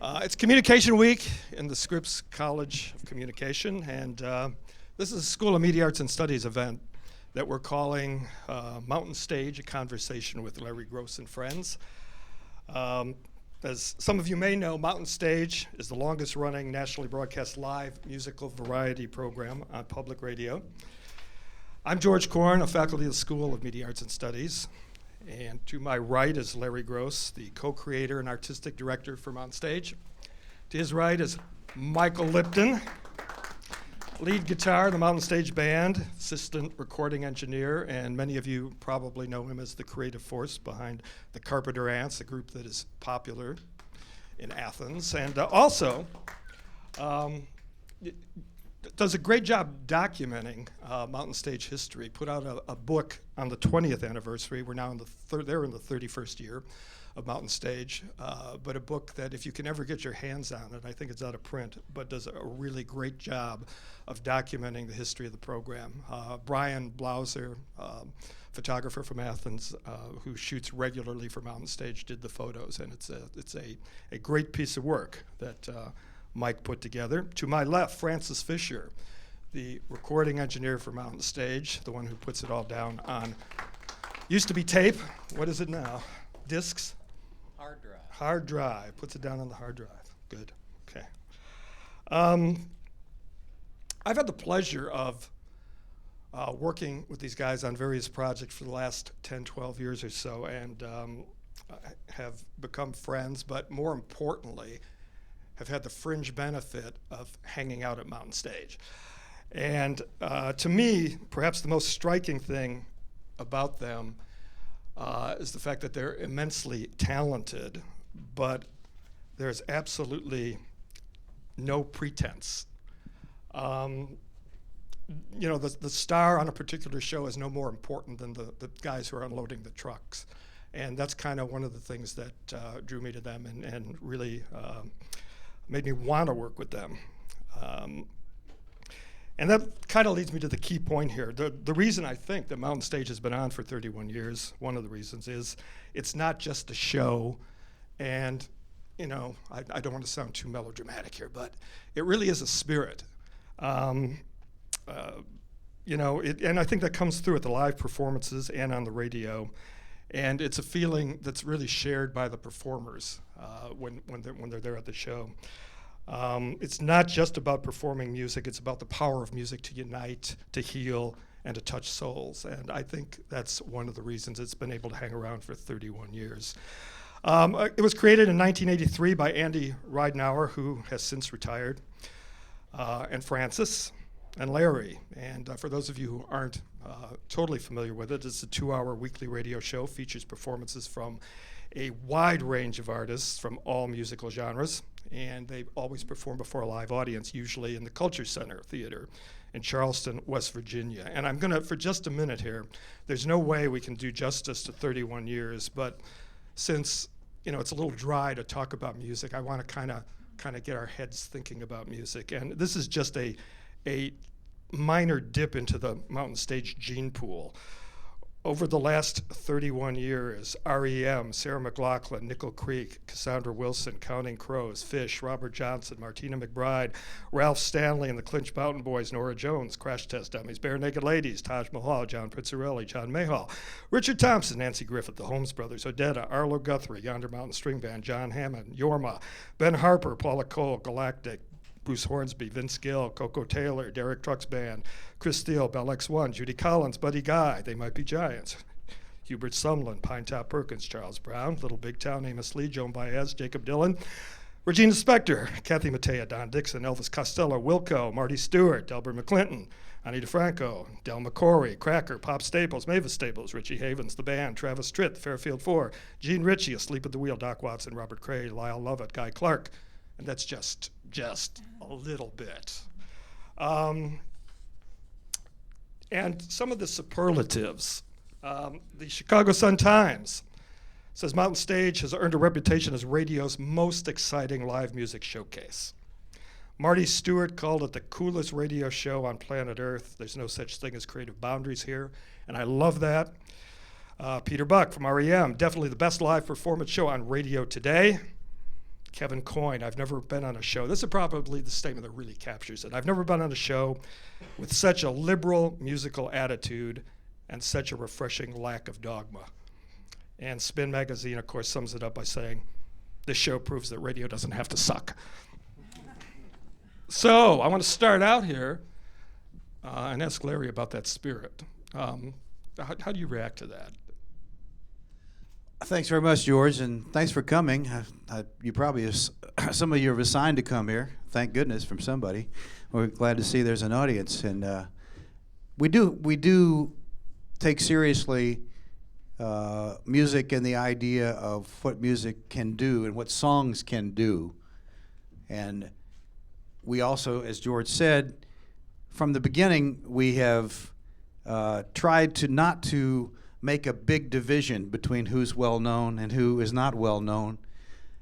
It's Communication Week in the Scripps College of Communication, and this is a School of Media Arts and Studies event that we're calling Mountain Stage, a Conversation with Larry Groce and Friends. As some of you may know, Mountain Stage is the longest running nationally broadcast live musical variety program on public radio. I'm George Korn, a faculty of the School of Media Arts and Studies. And to my right is Larry Groce, the co-creator and artistic director for Mountain Stage. To his right is Michael Lipton, lead guitar of the Mountain Stage Band, assistant recording engineer, and many of you probably know him as the creative force behind the Carpenter Ants, a group that is popular in Athens. And also does a great job documenting Mountain Stage history. Put out a book on the 20th anniversary. We're now in they're in the 31st year of Mountain Stage, but a book that if you can ever get your hands on it, I think it's out of print, but does a really great job of documenting the history of the program. Brian Blauser, photographer from Athens, who shoots regularly for Mountain Stage, did the photos, and it's a great piece of work that Mike put together. To my left, Francis Fisher, the recording engineer for Mountain Stage, the one who puts it all down on, used to be tape, what is it now? Discs? Hard drive. Hard drive, puts it down on the hard drive. Good, okay. I've had the pleasure of working with these guys on various projects for the last 10, 12 years or so, and have become friends, but more importantly, have had the fringe benefit of hanging out at Mountain Stage. And to me, perhaps the most striking thing about them is the fact that they're immensely talented, but there's absolutely no pretense. You know, the star on a particular show is no more important than the guys who are unloading the trucks. And that's kind of one of the things that drew me to them and really made me want to work with them. And that kind of leads me to the key point here. The reason I think that Mountain Stage has been on for 31 years, one of the reasons is it's not just a show, and you know, I don't want to sound too melodramatic here, but it really is a spirit. You know, and I think that comes through at the live performances and on the radio. And it's a feeling that's really shared by the performers when they're there at the show. It's not just about performing music, it's about the power of music to unite, to heal, and to touch souls. And I think that's one of the reasons it's been able to hang around for 31 years. It was created in 1983 by Andy Ridenour, who has since retired, and Francis and Larry. And for those of you who aren't totally familiar with it, it's a 2-hour weekly radio show, features performances from a wide range of artists from all musical genres, and they always perform before a live audience, usually in the Culture Center Theater in Charleston, West Virginia. And I'm gonna, for just a minute here, there's no way we can do justice to 31 years, but since, you know, it's a little dry to talk about music, I wanna kinda get our heads thinking about music. And this is just a minor dip into the Mountain Stage gene pool. Over the last 31 years, R.E.M., Sarah McLachlan, Nickel Creek, Cassandra Wilson, Counting Crows, Fish, Robert Johnson, Martina McBride, Ralph Stanley and the Clinch Mountain Boys, Nora Jones, Crash Test Dummies, Bare Naked Ladies, Taj Mahal, John Pizzarelli, John Mayhall, Richard Thompson, Nancy Griffith, the Holmes Brothers, Odetta, Arlo Guthrie, Yonder Mountain String Band, John Hammond, Yorma, Ben Harper, Paula Cole, Galactic, Bruce Hornsby, Vince Gill, Coco Taylor, Derek Trucks Band, Chris Steele, Bell X1, Judy Collins, Buddy Guy, They Might Be Giants, Hubert Sumlin, Pine Top Perkins, Charles Brown, Little Big Town, Amos Lee, Joan Baez, Jacob Dylan, Regina Spektor, Kathy Mattea, Don Dixon, Elvis Costello, Wilco, Marty Stewart, Delbert McClinton, Anita Franco, Del McCory, Cracker, Pop Staples, Mavis Staples, Richie Havens, The Band, Travis Tritt, Fairfield 4, Gene Ritchie, Asleep at the Wheel, Doc Watson, Robert Cray, Lyle Lovett, Guy Clark, and that's just a little bit. And some of the superlatives. The Chicago Sun-Times says Mountain Stage has earned a reputation as radio's most exciting live music showcase. Marty Stewart called it the coolest radio show on planet Earth. There's no such thing as creative boundaries here, and I love that. Peter Buck from R.E.M., definitely the best live performance show on radio today. Kevin Coyne, I've never been on a show. This is probably the statement that really captures it. I've never been on a show with such a liberal musical attitude and such a refreshing lack of dogma. And Spin Magazine, of course, sums it up by saying, this show proves that radio doesn't have to suck. So I want to start out here and ask Larry about that spirit. How do you react to that? Thanks very much, George, and thanks for coming. You probably, some of you have assigned to come here. Thank goodness from somebody. We're glad to see there's an audience, and we do take seriously music and the idea of what music can do and what songs can do. And we also, as George said, from the beginning, we have tried to not to make a big division between who's well known and who is not well known.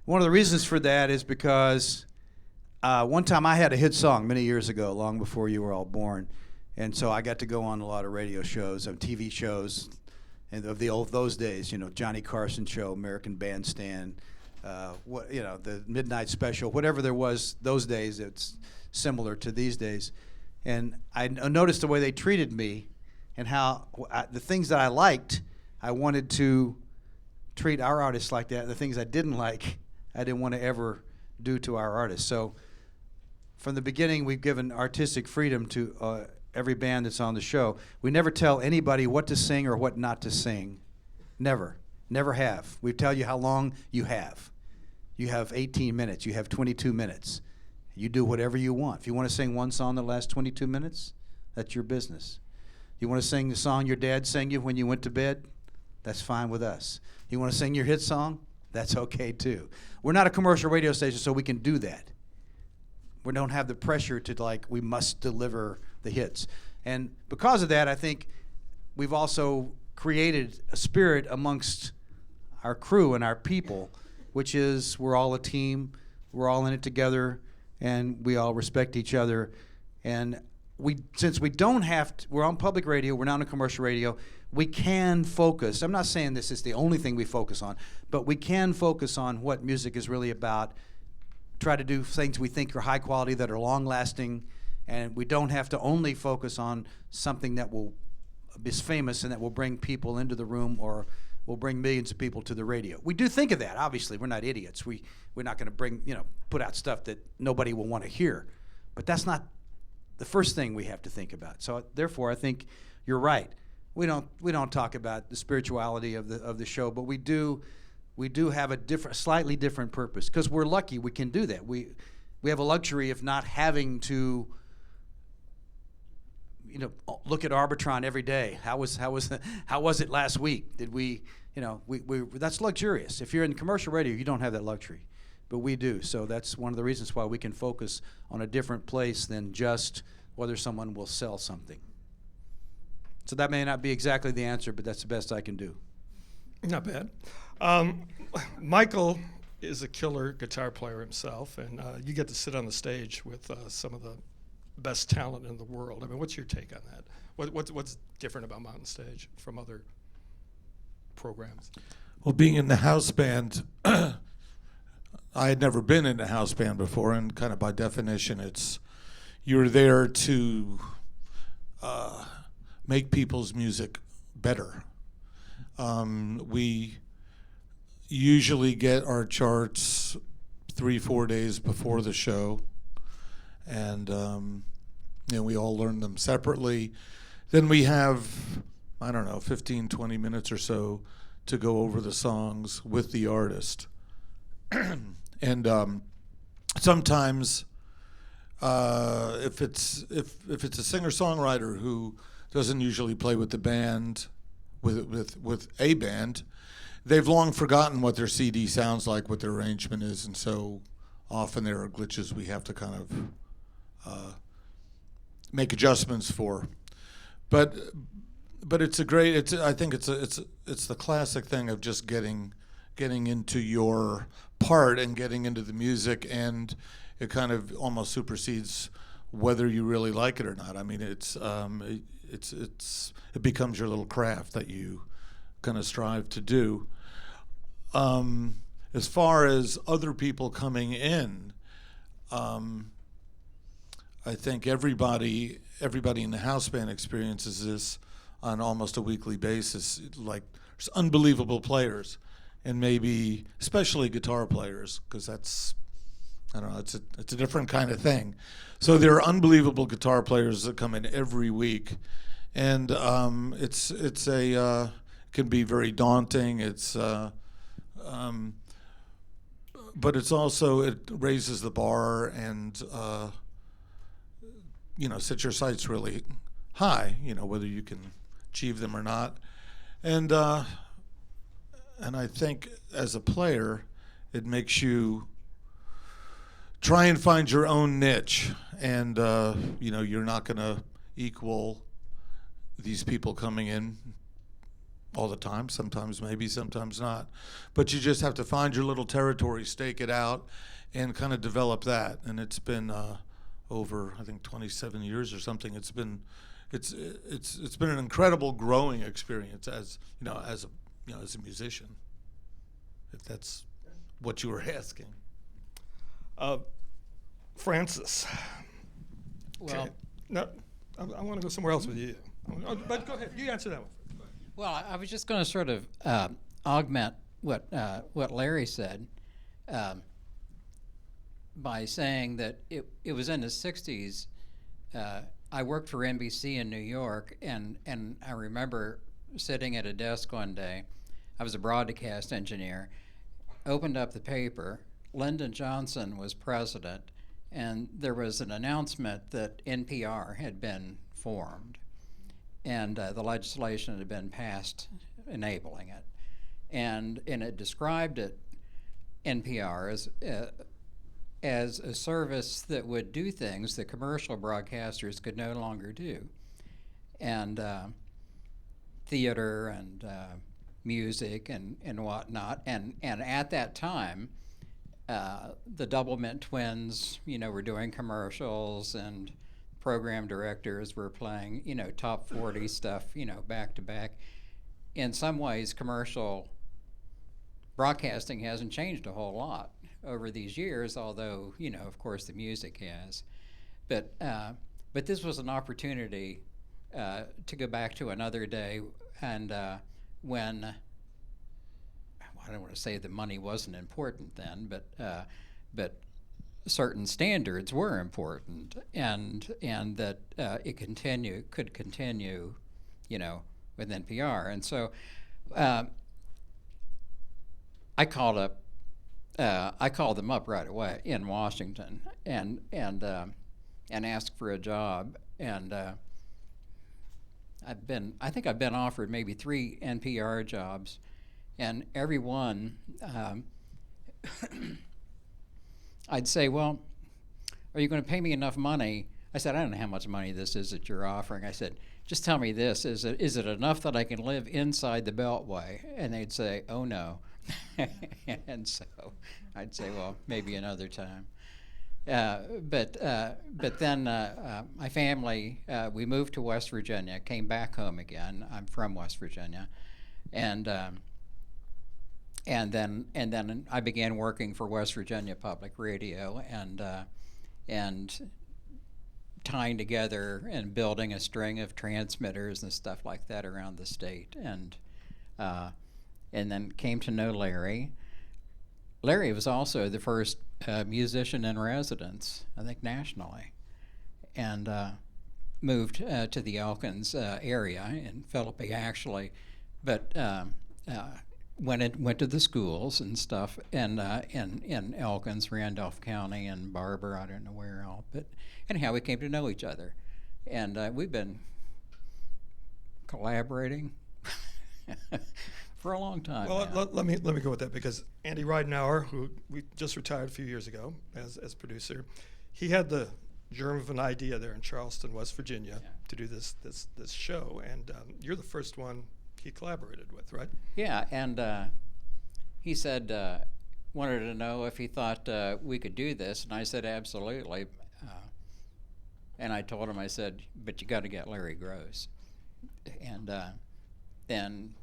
One of the reasons for that is because one time I had a hit song many years ago, long before you were all born, and so I got to go on a lot of radio shows and TV shows, and of those days, Johnny Carson Show, American Bandstand, the Midnight Special, whatever there was those days. It's similar to these days, and I noticed the way they treated me. And how the things that I liked, I wanted to treat our artists like that. The things I didn't like, I didn't want to ever do to our artists. So from the beginning, we've given artistic freedom to every band that's on the show. We never tell anybody what to sing or what not to sing. Never. Never have. We tell you how long you have. You have 18 minutes. You have 22 minutes. You do whatever you want. If you want to sing one song that lasts 22 minutes, that's your business. You want to sing the song your dad sang you when you went to bed? That's fine with us. You want to sing your hit song? That's okay too. We're not a commercial radio station, so we can do that. We don't have the pressure to we must deliver the hits. And because of that, I think we've also created a spirit amongst our crew and our people, which is we're all a team, we're all in it together, and we all respect each other. And since we don't have to, we're on public radio, we're not on commercial radio, we can focus. I'm not saying this is the only thing we focus on, but we can focus on what music is really about, try to do things we think are high quality, that are long lasting, and we don't have to only focus on something that is famous and that will bring people into the room or will bring millions of people to the radio. We do think of that, obviously. We're not idiots. We're not going to put out stuff that nobody will want to hear. But that's not the first thing we have to think about. So therefore, I think you're right. We don't talk about the spirituality of the show, but we do have a slightly different purpose, because we're lucky we can do that. We have a luxury of not having to look at Arbitron every day. How was it last week? Did we that's luxurious. If you're in commercial radio, you don't have that luxury. But we do, so that's one of the reasons why we can focus on a different place than just whether someone will sell something. So that may not be exactly the answer, but that's the best I can do. Not bad. Michael is a killer guitar player himself, and you get to sit on the stage with some of the best talent in the world. I mean, what's your take on that? What's different about Mountain Stage from other programs? Well, being in the house band, I had never been in a house band before, and kind of by definition, you're there to make people's music better. We usually get our charts 3-4 days before the show, and we all learn them separately. Then we have, 15-20 minutes or so to go over the songs with the artist. And sometimes, if it's a singer-songwriter who doesn't usually play with the band, with a band, they've long forgotten what their CD sounds like, what their arrangement is, and so often there are glitches we have to kind of make adjustments for. But it's I think it's the classic thing of just getting into your part and getting into the music, and it kind of almost supersedes whether you really like it or not. I mean, it becomes your little craft that you kind of strive to do. As far as other people coming in, I think everybody in the house band experiences this on almost a weekly basis. Like, there's unbelievable players, and maybe especially guitar players, because that's, I don't know, it's a different kind of thing. So there are unbelievable guitar players that come in every week, and it can be very daunting. But it's also, it raises the bar and set your sights really high, whether you can achieve them or not. And I think as a player, it makes you try and find your own niche. And, you're not going to equal these people coming in all the time. Sometimes maybe, sometimes not. But you just have to find your little territory, stake it out, and kind of develop that. And it's been over, I think, 27 years or something. It's been an incredible growing experience as a musician, if that's what you were asking. Francis. Well, Okay. No, I want to go somewhere else with you. But go ahead. You answer that one. well, I was just going to sort of augment what Larry said by saying that it was in the 60s. I worked for NBC in New York, and I remember sitting at a desk one day. I was a broadcast engineer. Opened up the paper. Lyndon Johnson was president, and there was an announcement that NPR had been formed, and the legislation had been passed enabling it, and it described NPR as a service that would do things that commercial broadcasters could no longer do, and theater and music and whatnot, and at that time, the Doublemint twins, were doing commercials, and program directors were playing, top 40 stuff, back to back. In some ways, commercial broadcasting hasn't changed a whole lot over these years, although, of course, the music has. But this was an opportunity to go back to another day, and when, I don't want to say the money wasn't important then, but certain standards were important, and that it could continue, with NPR. And so I called them up right away in Washington and asked for a job, and I think I've been offered maybe 3 NPR jobs, and every one I'd say, well, are you going to pay me enough money? I said, I don't know how much money this is that you're offering. I said, just tell me this, is it enough that I can live inside the Beltway? And they'd say, oh no. And so I'd say, well, maybe another time. But then my family, we moved to West Virginia, came back home again. I'm from West Virginia. And then I began working for West Virginia Public Radio, and tying together and building a string of transmitters and stuff like that around the state, and then came to know Larry. Larry was also the first musician in residence, I think, nationally, and moved to the Elkins area in Philippi, actually, but went to the schools and stuff, and in Elkins, Randolph County, and Barber, I don't know where else, but anyhow, we came to know each other, and we've been collaborating for a long time. Well, let me go with that, because Andy Ridenour, who we just retired a few years ago as producer, he had the germ of an idea there in Charleston, West Virginia, to do this show, and you're the first one he collaborated with, right? Yeah, and he said, wanted to know if he thought we could do this, and I said, absolutely. And I told him, I said, but you got to get Larry Groce. And then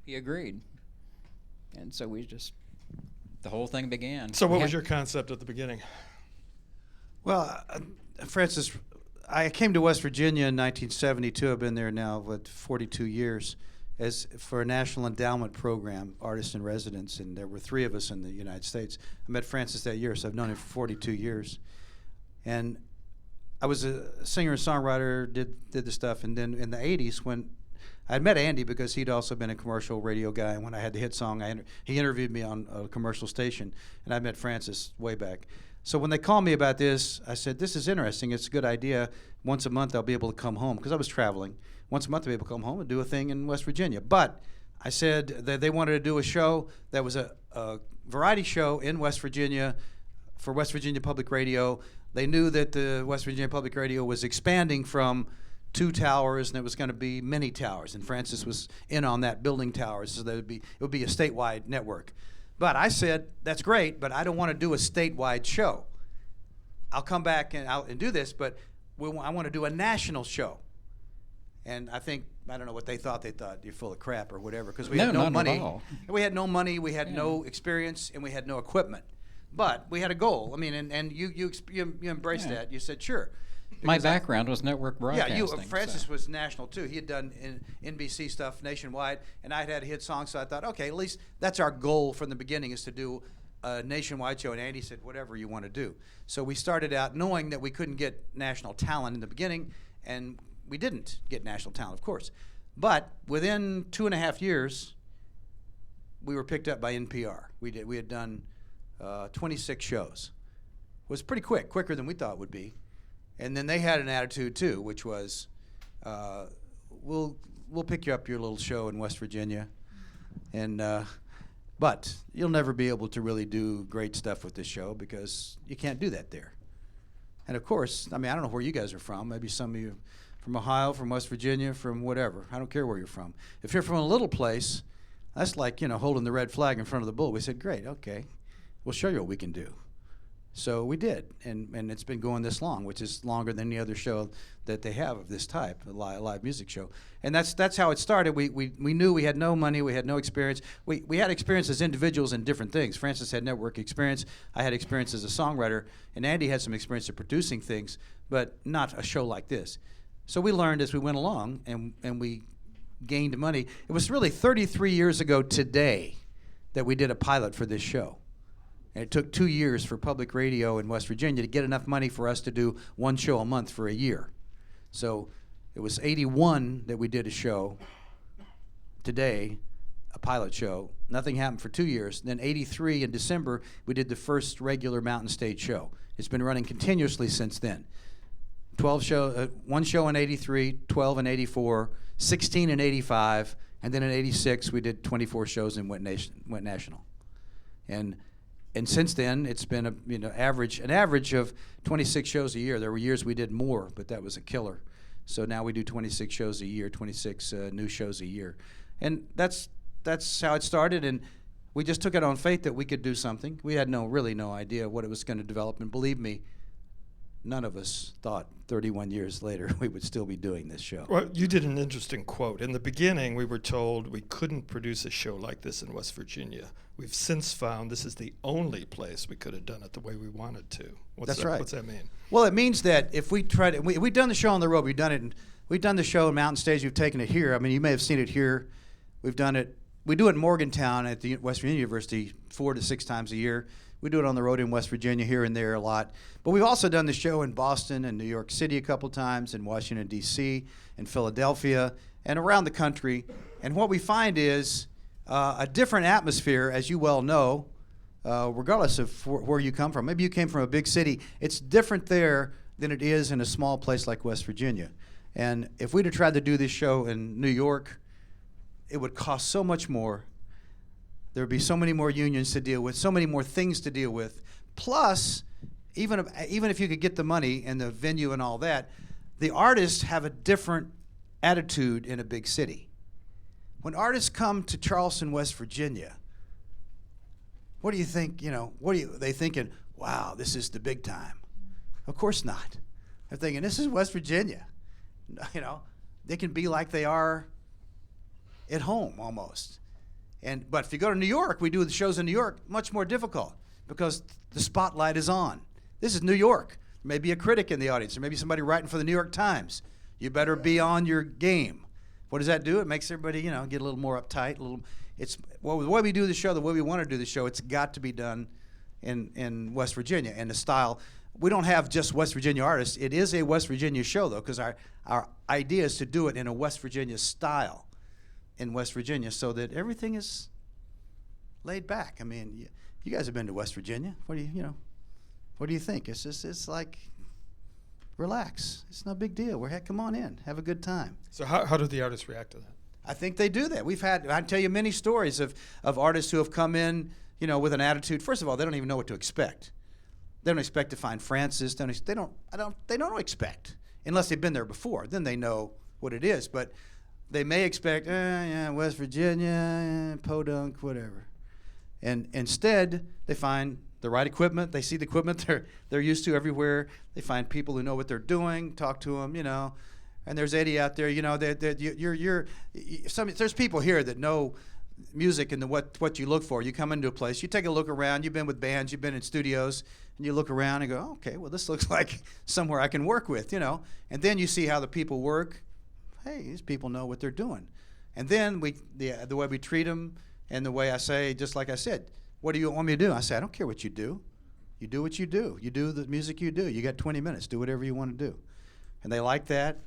he agreed. And so we just the whole thing began. So what We was had- your concept at the beginning? Well, Francis, I came to West Virginia in 1972. I've been there now, 42 years, as for a National Endowment Program, artists in residence, and there were 3 of us in the United States. I met Francis that year, so I've known him for 42 years. And I was a singer and songwriter, did the stuff, and then in the 80s when I'd met Andy because he'd also been a commercial radio guy, and when I had the hit song, he interviewed me on a commercial station, and I met Francis way back. So when they called me about this, I said, this is interesting. It's a good idea. Once a month, I'll be able to come home, because I was traveling. Once a month, I'll be able to come home and do a thing in West Virginia. But I said that they wanted to do a show that was a variety show in West Virginia for West Virginia Public Radio. They knew that the West Virginia Public Radio was expanding from 2 towers, and it was going to be many towers. And Francis was in on that, building towers, so it would be a statewide network. But I said, that's great, but I don't want to do a statewide show. I'll come back and do this, but I want to do a national show. And I don't know what they thought. They thought you're full of crap or whatever, because we had no not money. at all. We had no money, we had no experience, and we had no equipment. But we had a goal. I mean, and you embraced that. You said, sure. My Because background was network broadcasting. Francis so. was national too. He had done NBC stuff nationwide, and I'd had a hit song, so I thought, okay, at least that's our goal from the beginning, is to do a nationwide show. And Andy said, whatever you want to do. So we started out knowing that we couldn't get national talent in the beginning, and we didn't get national talent, of course. But within 2.5 years, we were picked up by NPR. We had done 26 shows. It was pretty quicker than we thought it would be. And then they had an attitude too, which was, we'll pick you up your little show in West Virginia, and but you'll never be able to really do great stuff with this show because you can't do that there. And of course, I mean, I don't know where you guys are from. Maybe some of you from Ohio, from West Virginia, from whatever. I don't care where you're from. If you're from a little place, that's like, holding the red flag in front of the bull. We said, great, okay, we'll show you what we can do. So we did, and it's been going this long, which is longer than any other show that they have of this type, a live music show. And that's how it started. We knew we had no money, we had no experience. We had experience as individuals in different things. Francis had network experience, I had experience as a songwriter, and Andy had some experience of producing things, but not a show like this. So we learned as we went along, and we gained money. It was really 33 years ago today that we did a pilot for this show. And it took 2 years for public radio in West Virginia to get enough money for us to do 1 show a month for a year. So it was 81 that we did a show. Today, a pilot show. Nothing happened for 2 years. Then 83 in December, we did the first regular Mountain Stage show. It's been running continuously since then. 1 show in 83, 12 in 84, 16 in 85, and then in 86 we did 24 shows and went national. And since then, it's been an average of 26 shows a year. There were years we did more, but that was a killer. So now we do 26 shows a year, 26 new shows a year. And that's how it started, and we just took it on faith that we could do something. We had really no idea what it was going to develop, and believe me, none of us thought 31 years later we would still be doing this show. Well, you did an interesting quote. In the beginning, we were told we couldn't produce a show like this in West Virginia. We've since found this is the only place we could have done it the way we wanted to. That's right. What's that mean? Well, it means that if we tried it, we've done the show on the road. We've done the show in Mountain Stage. We've taken it here. I mean, you may have seen it here. We've done it. We do it in Morgantown at the West Virginia University 4 to 6 times a year. We do it on the road in West Virginia here and there a lot. But we've also done the show in Boston and New York City a couple times, in Washington, D.C., and Philadelphia, and around the country. And what we find is a different atmosphere, as you well know, regardless of where you come from. Maybe you came from a big city. It's different there than it is in a small place like West Virginia. And if we'd have tried to do this show in New York, it would cost so much more. There would be so many more unions to deal with, so many more things to deal with. Plus, even if you could get the money and the venue and all that, the artists have a different attitude in a big city. When artists come to Charleston, West Virginia, what do you think, they thinking, wow, this is the big time? Of course not. They're thinking, this is West Virginia. They can be like they are at home almost. But if you go to New York, we do the shows in New York, much more difficult because the spotlight is on. This is New York. Maybe a critic in the audience, or maybe somebody writing for the New York Times. You better be on your game. What does that do? It makes everybody, get a little more uptight. The way we do the show, the way we want to do the show, it's got to be done in West Virginia. And the style, we don't have just West Virginia artists. It is a West Virginia show, though, because our idea is to do it in a West Virginia style in West Virginia so that everything is laid back. I mean, you guys have been to West Virginia. What do you think? It's like, relax. It's no big deal. Come on in. Have a good time. So how do the artists react to that? I think they do that. I can tell you many stories of artists who have come in, with an attitude. First of all, they don't even know what to expect. They don't expect to find Francis. They don't expect unless they've been there before. Then they know what it is. But they may expect, West Virginia, podunk, whatever. And instead, they find the right equipment. They see the equipment they're used to everywhere. They find people who know what they're doing, talk to them, And there's Eddie out there, there's people here that know music and what you look for. You come into a place, you take a look around. You've been with bands, you've been in studios, and you look around and go, okay, well, this looks like somewhere I can work with, And then you see how the people work. Hey, these people know what they're doing. And then the way we treat them and the way I say, just like I said, what do you want me to do? I say, I don't care what you do. You do what you do. You do the music you do. You got 20 minutes. Do whatever you want to do. And they like that,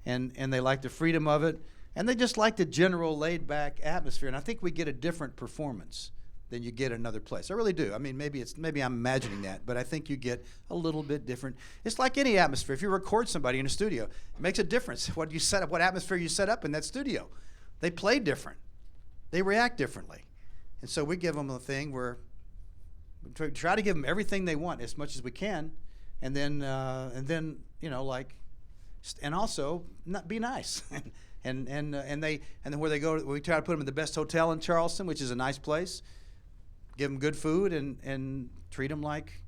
and they like the freedom of it, and they just like the general laid-back atmosphere. And I think we get a different performance than you get another place. I really do. I mean, maybe I'm imagining that, but I think you get a little bit different. It's like any atmosphere. If you record somebody in a studio, it makes a difference what you set up, what atmosphere you set up in that studio. They play different. They react differently. And so we give them a thing where we try to give them everything they want as much as we can, and then and also not be nice. and then where they go, we try to put them in the best hotel in Charleston, which is a nice place. Give them good food and treat them like,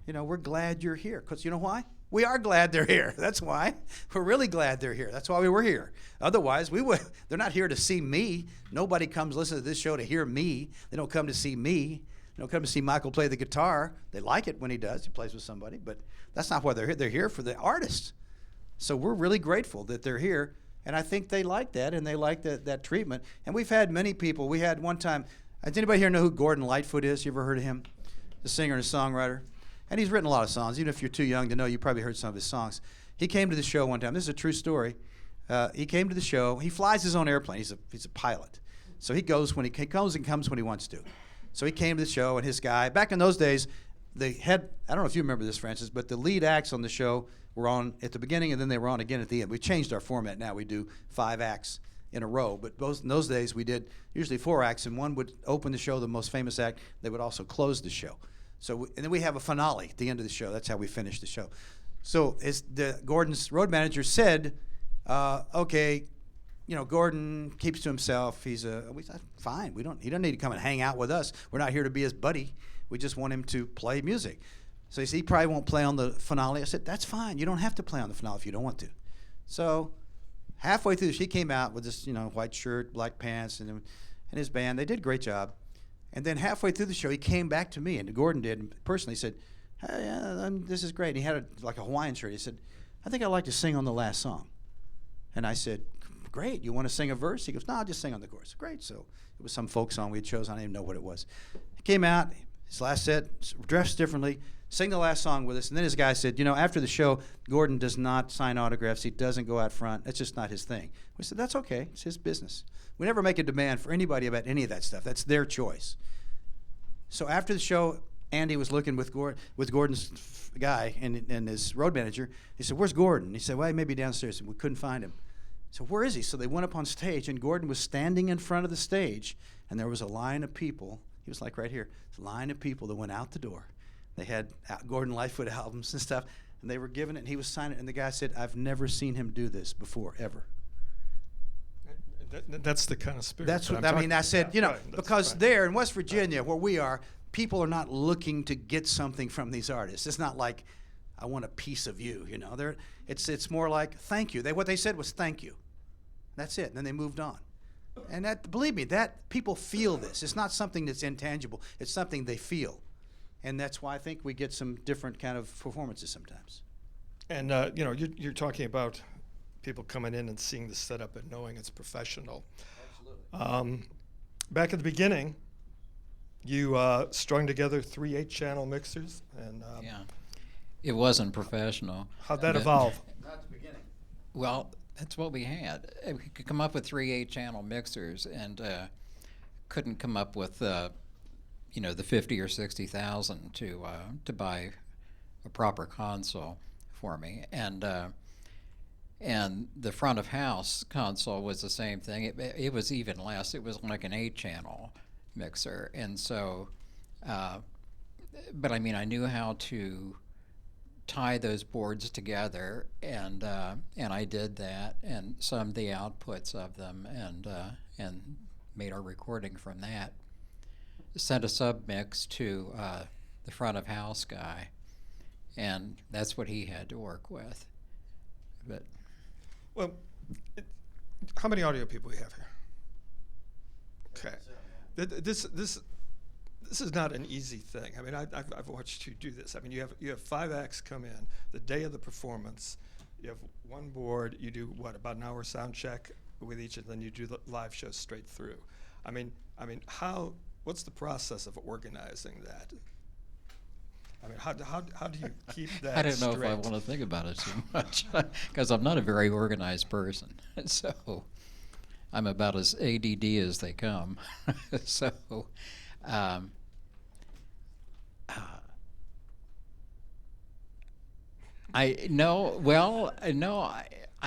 we're glad you're here. Because you know why? We are glad they're here. That's why. We're really glad they're here. That's why we were here. Otherwise, they're not here to see me. Nobody comes listen to this show to hear me. They don't come to see me. They don't come to see Michael play the guitar. They like it when he does. He plays with somebody. But that's not why they're here. They're here for the artist. So we're really grateful that they're here. And I think they like that, and they like that treatment. And we've had many people. We had one time, does anybody here know who Gordon Lightfoot is? You ever heard of him? The singer and songwriter. And he's written a lot of songs. Even if you're too young to know, you probably heard some of his songs. He came to the show one time. This is a true story. He came to the show. He flies his own airplane. He's a pilot. So he goes when he goes and comes when he wants to. So he came to the show, and his guy, back in those days, I don't know if you remember this, Francis, but the lead acts on the show were on at the beginning, and then they were on again at the end. We changed our format now. We do 5 acts in a row. But in those days, we did usually 4 acts, and one would open the show, the most famous act. They would also close the show. And then we have a finale at the end of the show. That's how we finish the show. So Gordon's road manager said, okay, Gordon keeps to himself. We said, fine. He doesn't need to come and hang out with us. We're not here to be his buddy. We just want him to play music. So he said, he probably won't play on the finale. I said, that's fine. You don't have to play on the finale if you don't want to. So halfway through, he came out with this, white shirt, black pants, and his band. They did a great job. And then halfway through the show, he came back to me, and Gordon did, and personally said, hey, this is great. And he had a Hawaiian shirt. He said, I think I'd like to sing on the last song. And I said, great. You want to sing a verse? He goes, no, I'll just sing on the chorus. Great. So it was some folk song we had chosen. I don't even know what it was. He came out, his last set, dressed differently, sang the last song with us. And then his guy said, after the show, Gordon does not sign autographs. He doesn't go out front. That's just not his thing. We said, that's okay. It's his business. We never make a demand for anybody about any of that stuff. That's their choice. So after the show, Andy was looking with Gordon's guy and his road manager. He said, where's Gordon? He said, well, he may be downstairs. And we couldn't find him. So where is he? So they went up on stage, and Gordon was standing in front of the stage, and there was a line of people. He was like right here. A line of people that went out the door. They had Gordon Lightfoot albums and stuff, and they were giving it, and he was signing it. And the guy said, I've never seen him do this before, ever. That's the kind of spirit. That's what I said. Because there in West Virginia, where we are, people are not looking to get something from these artists. It's not like I want a piece of you. It's more like thank you. What they said was thank you. That's it. And then they moved on. And that, believe me, that people feel this. It's not something that's intangible. It's something they feel. And that's why I think we get some different kind of performances sometimes. And you're talking about people coming in and seeing the setup and knowing it's professional. Absolutely. Back at the beginning, you strung together 3 8-channel mixers, and Yeah. It wasn't professional. how'd that But- evolve? Not at the beginning. Well, that's what we had. We could come up with 3 8-channel mixers, and couldn't come up with the 50 or 60,000 to buy a proper console for me. And the front of house console was the same thing. It was even less. It was like an 8-channel mixer, and so. But I mean, I knew how to tie those boards together, and I did that, and summed the outputs of them, and made our recording from that. Sent a submix to the front of house guy, and that's what he had to work with. But Well, how many audio people we have here? Okay. This is not an easy thing. I mean, I've watched you do this. I mean, you have 5 acts come in the day of the performance. You have one board. You do about an hour sound check with each, and then you do the live show straight through. I mean, what's the process of organizing that? I mean, how do you keep that I don't know straight? if I want to think about it too much, because I'm not a very organized person. So I'm about as ADD as they come. So I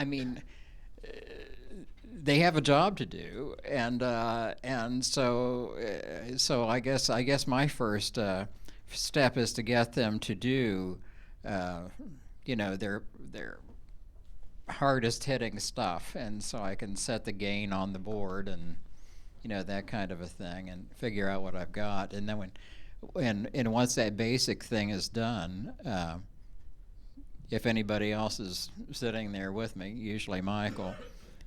mean, they have a job to do, and so I guess my first step is to get them to do their hardest hitting stuff, and so I can set the gain on the board and that kind of a thing, and figure out what I've got. And then when once that basic thing is done, if anybody else is sitting there with me, usually Michael,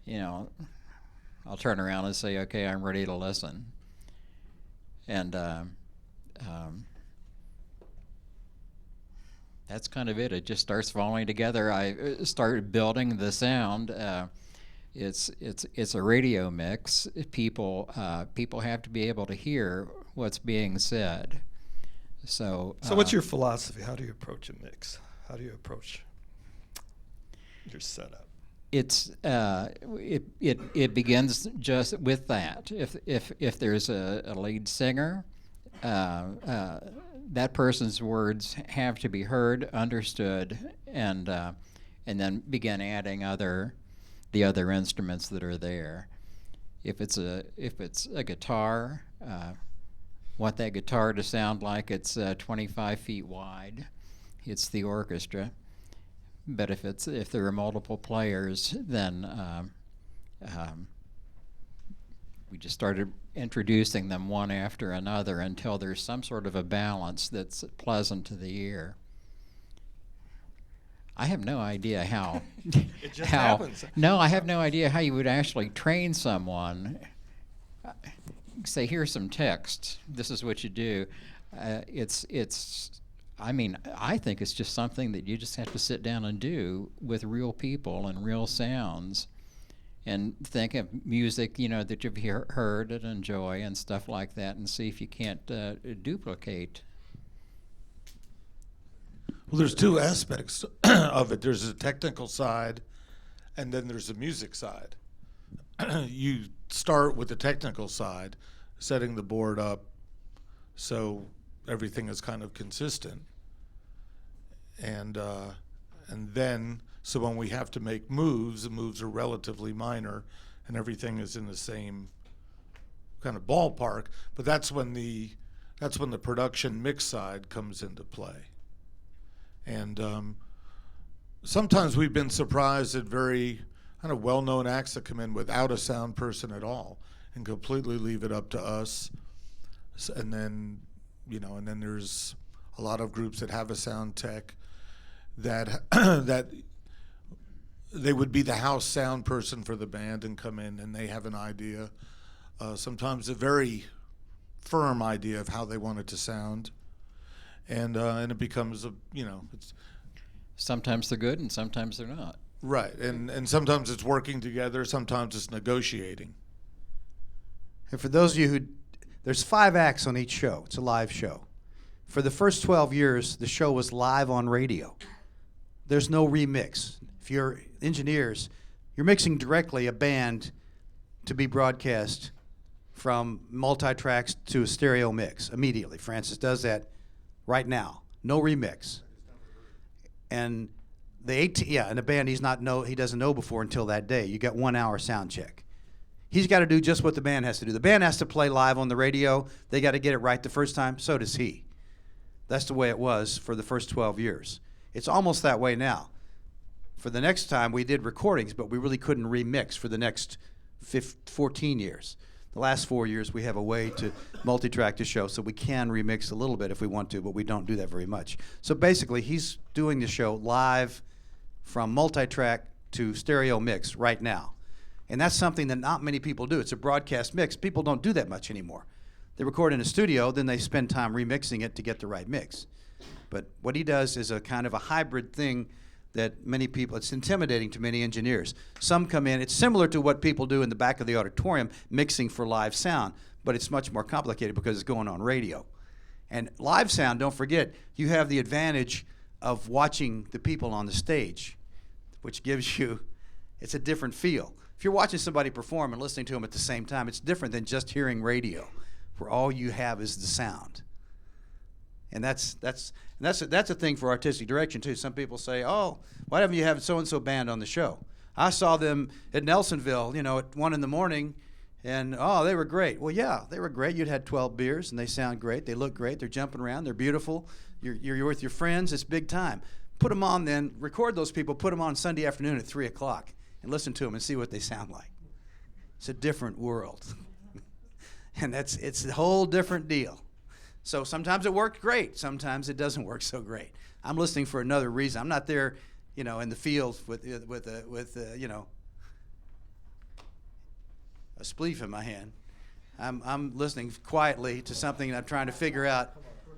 I'll turn around and say, okay, I'm ready to listen. And that's kind of it. It just starts falling together. I start building the sound. It's a radio mix. People have to be able to hear what's being said. So what's your philosophy? How do you approach a mix? How do you approach your setup? It begins just with that. If there's a lead singer, that person's words have to be heard, understood, and then begin adding the other instruments that are there. If it's a guitar, want that guitar to sound like it's 25 feet wide. It's the orchestra. But if there are multiple players, then we just started introducing them one after another until there's some sort of a balance that's pleasant to the ear. I have no idea how. It just happens. No, I have no idea how you would actually train someone. Say, here's some text. This is what you do. I mean, I think it's just something that you just have to sit down and do with real people and real sounds, and think of music, that you've heard and enjoy and stuff like that, and see if you can't duplicate. Well, there's 2 aspects of it. There's a technical side, and then there's a music side. You start with the technical side, setting the board up so everything is kind of consistent. And then, so when we have to make moves, the moves are relatively minor, and everything is in the same kind of ballpark. But that's when the production mix side comes into play. And sometimes we've been surprised at very kind of well-known acts that come in without a sound person at all and completely leave it up to us. And then, and then there's a lot of groups that have a sound tech that that they would be the house sound person for the band and come in and they have an idea sometimes a very firm idea of how they want it to sound, and it becomes it's Sometimes they're good and sometimes they're not. right, and sometimes it's working together, sometimes it's negotiating. And for those of you there's 5 acts on each show. It's a live show. For the first 12 years, the show was live on radio. There's no remix. If you're engineers, you're mixing directly a band to be broadcast from multi-tracks to a stereo mix immediately. Francis does that right now. No remix. And and the band he doesn't know before until that day. You got 1 hour sound check. He's got to do just what the band has to do. The band has to play live on the radio. They got to get it right the first time. So does he. That's the way it was for the first 12 years. It's almost that way now. For the next time, we did recordings, but we really couldn't remix for the next 14 years. The last 4 years, we have a way to multi-track the show, so we can remix a little bit if we want to, but we don't do that very much. So basically, he's doing the show live from multi-track to stereo mix right now. And that's something that not many people do. It's a broadcast mix. People don't do that much anymore. They record in a studio, then they spend time remixing it to get the right mix. But what he does is a kind of a hybrid thing that many people, it's intimidating to many engineers. Some come in, it's similar to what people do in the back of the auditorium, mixing for live sound, but it's much more complicated because it's going on radio. And live sound, don't forget, you have the advantage of watching the people on the stage, which gives you, it's a different feel. If you're watching somebody perform and listening to them at the same time, it's different than just hearing radio, where all you have is the sound. And that's a thing for artistic direction too. Some people say, "Oh, why haven't you have so-and-so band on the show?" I saw them at Nelsonville, at 1 a.m, and they were great. Well, yeah, they were great. You'd had 12 beers, and they sound great. They look great. They're jumping around. They're beautiful. You're with your friends. It's big time. Put them on then. Record those people. Put them on Sunday afternoon at 3 o'clock, and listen to them and see what they sound like. It's a different world, and it's a whole different deal. So sometimes it worked great. Sometimes it doesn't work so great. I'm listening for another reason. I'm not there, in the field with a spleef in my hand. I'm listening quietly to something and I'm trying to figure out,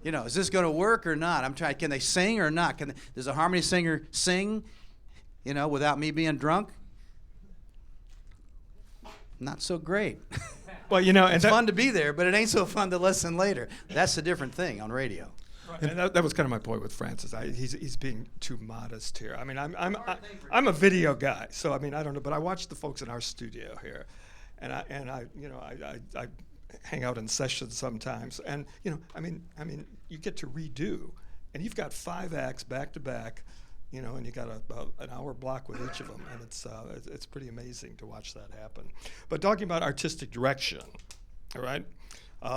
is this going to work or not? Can they sing or not? Does a harmony singer sing, without me being drunk? Not so great. Well, it's fun to be there, but it ain't so fun to listen later. That's a different thing on radio. Right. And that was kind of my point with Francis. He's being too modest here. I mean, I'm a video guy, so I don't know, but I watch the folks in our studio here, and I hang out in sessions sometimes, and you get to redo, and you've got 5 acts back to back, and you got an hour block with each of them, and it's pretty amazing to watch that happen. But talking about artistic direction, all right,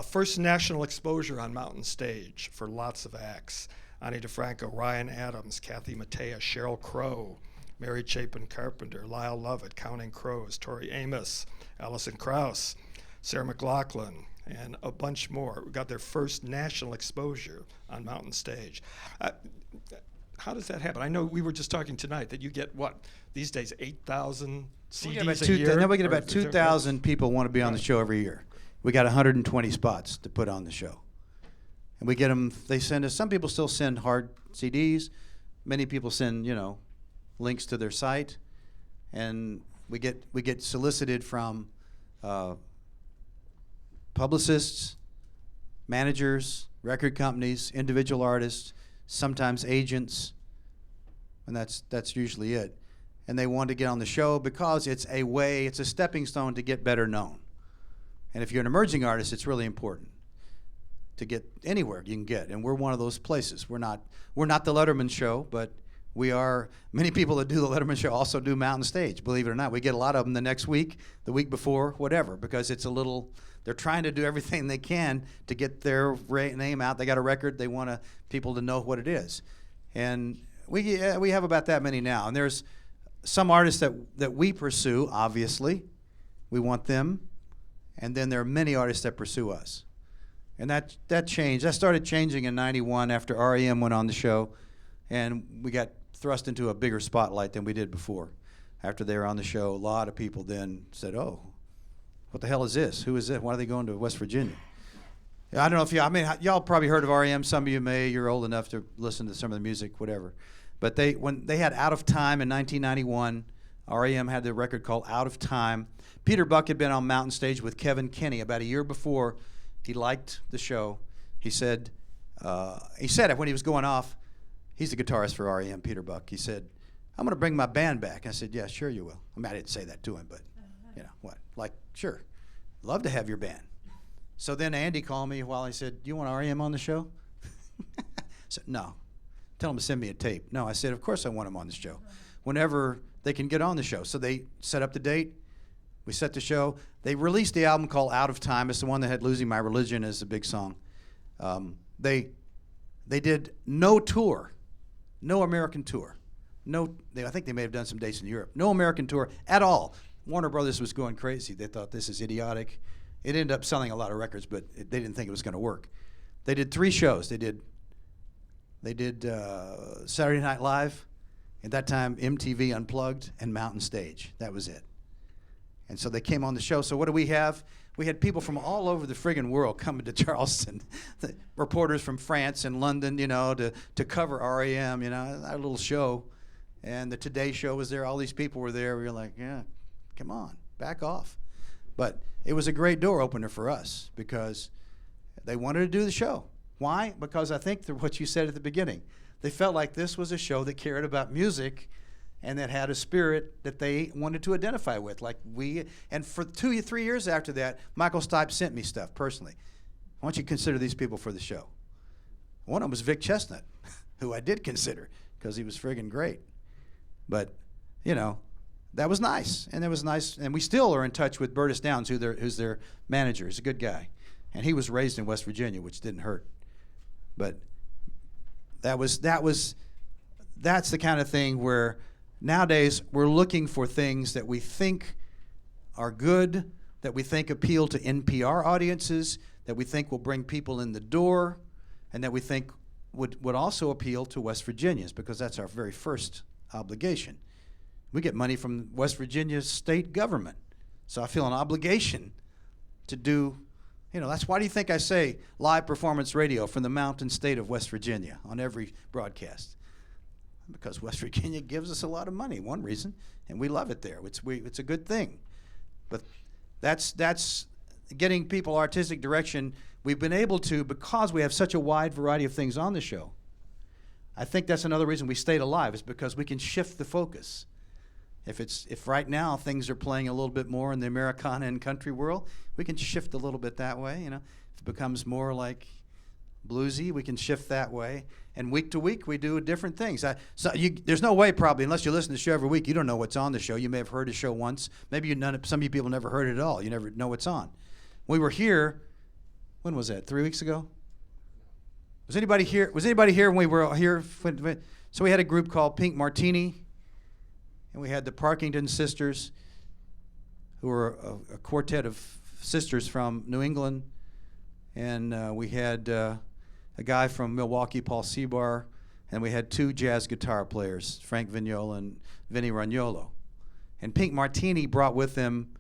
first national exposure on Mountain Stage for lots of acts: Ani DeFranco, Ryan Adams, Kathy Mattea, Sheryl Crow, Mary Chapin Carpenter, Lyle Lovett, Counting Crows, Tori Amos, Alison Krauss, Sarah McLachlan, and a bunch more got their first national exposure on Mountain Stage. How does that happen? I know we were just talking tonight that you get these days 8,000 CDs a year. Now we get about 2,000 people want to be on the show every year. We got 120 spots to put on the show, and we get them. They send us. Some people still send hard CDs. Many people send links to their site, and we get solicited from publicists, managers, record companies, individual artists, sometimes agents, and that's usually it. And they want to get on the show because it's a stepping stone to get better known. And if you're an emerging artist, it's really important to get anywhere you can get. And we're one of those places. We're not the Letterman show, but we are. Many people that do the Letterman show also do Mountain Stage, believe it or not. We get a lot of them the next week, the week before, whatever, because it's they're trying to do everything they can to get their name out. They got a record. They want people to know what it is. And we have about that many now. And there's some artists that we pursue, obviously. We want them. And then there are many artists that pursue us. And that changed. That started changing in '91 after R.E.M. went on the show. And we got thrust into a bigger spotlight than we did before. After they were on the show, a lot of people then said, "Oh, what the hell is this? Who is this? Why are they going to West Virginia? I don't know if y'all probably heard of R.E.M. Some of you may. You're old enough to listen to some of the music, whatever. But when they had Out of Time in 1991, R.E.M. had the record called Out of Time. Peter Buck had been on Mountain Stage with Kevin Kinney about a year before. He liked the show. He said it when he was going off. He's the guitarist for R.E.M., Peter Buck. He said, I'm going to bring my band back. I said, yeah, sure you will. I mean, I didn't say that to him, but, what? Like, sure. Love to have your band. So then Andy called me while he said, do you want R.E.M. on the show? I said, no. Tell him to send me a tape. No, I said, of course I want him on the show. Whenever they can get on the show. So they set up the date. We set the show. They released the album called Out of Time. It's the one that had Losing My Religion as a big song. They did no tour, no American tour. I think they may have done some dates in Europe. No American tour at all. Warner Brothers was going crazy. They thought this is idiotic. It ended up selling a lot of records, but they didn't think it was going to work. They did 3 shows. They did Saturday Night Live, at that time MTV Unplugged, and Mountain Stage. That was it. And so they came on the show. So what do we have? We had people from all over the friggin' world coming to Charleston. The reporters from France and London, to cover R.E.M., our little show. And the Today Show was there. All these people were there. We were like, yeah, come on, back off. But it was a great door opener for us because they wanted to do the show. Why? Because I think what you said at the beginning. They felt like this was a show that cared about music and that had a spirit that they wanted to identify with. And for 2-3 years after that, Michael Stipe sent me stuff personally. I want you to consider these people for the show. One of them was Vic Chestnut, who I did consider because he was friggin' great. But, that was nice. And it was nice. And we still are in touch with Burtis Downs, who's their manager. He's a good guy. And he was raised in West Virginia, which didn't hurt. But that's the kind of thing where nowadays we're looking for things that we think are good, that we think appeal to NPR audiences, that we think will bring people in the door, and that we think would also appeal to West Virginians, because that's our very first obligation. We get money from West Virginia's state government. So I feel an obligation to do, that's why do you think I say live performance radio from the mountain state of West Virginia on every broadcast? Because West Virginia gives us a lot of money, one reason, and we love it there. It's a good thing. But that's getting people artistic direction. We've been able to, because we have such a wide variety of things on the show. I think that's another reason we stayed alive, is because we can shift the focus. If right now things are playing a little bit more in the Americana and country world, we can shift a little bit that way. If it becomes more like bluesy, we can shift that way. And week to week, we do different things. There's no way, probably, unless you listen to the show every week, you don't know what's on the show. You may have heard the show once. Maybe some of you people never heard it at all. You never know what's on. We were here. When was that? 3 weeks ago? Was anybody here when we were here? So we had a group called Pink Martini, and we had the Parkington Sisters, who were a quartet of sisters from New England, and we had a guy from Milwaukee, Paul Seabar, and we had 2 jazz guitar players, Frank Vignola and Vinnie Ragnolo. And Pink Martini brought with them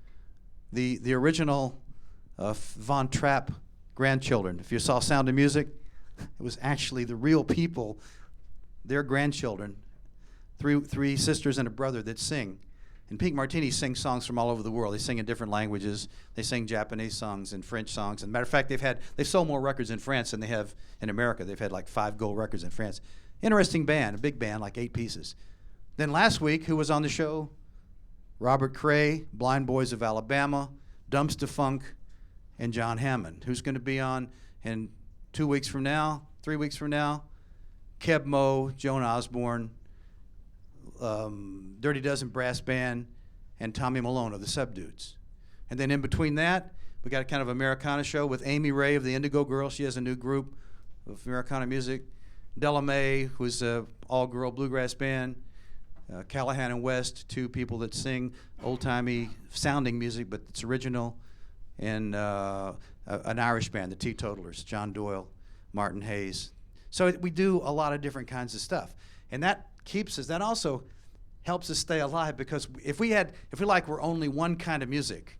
the original Von Trapp grandchildren. If you saw Sound of Music, it was actually the real people, their grandchildren, three sisters and a brother that sing. And Pink Martini sings songs from all over the world. They sing in different languages. They sing Japanese songs and French songs. As a matter of fact, they've sold more records in France than they have in America. They've had like 5 gold records in France. Interesting band, a big band, like 8 pieces. Then last week, who was on the show? Robert Cray, Blind Boys of Alabama, Dumpster Funk, and John Hammond. Who's going to be on in 2 weeks from now, 3 weeks from now? Keb Mo, Joan Osborne, Dirty Dozen Brass Band, and Tommy Malone of the Subdudes. And then in between that, we got a kind of Americana show with Amy Ray of the Indigo Girls. She has a new group of Americana music. Della Mae, who's an all-girl bluegrass band. Callahan and West, 2 people that sing old-timey sounding music, but it's original. And an Irish band, the Teetotalers, John Doyle, Martin Hayes. So we do a lot of different kinds of stuff. And that also helps us stay alive, because if we're only one kind of music,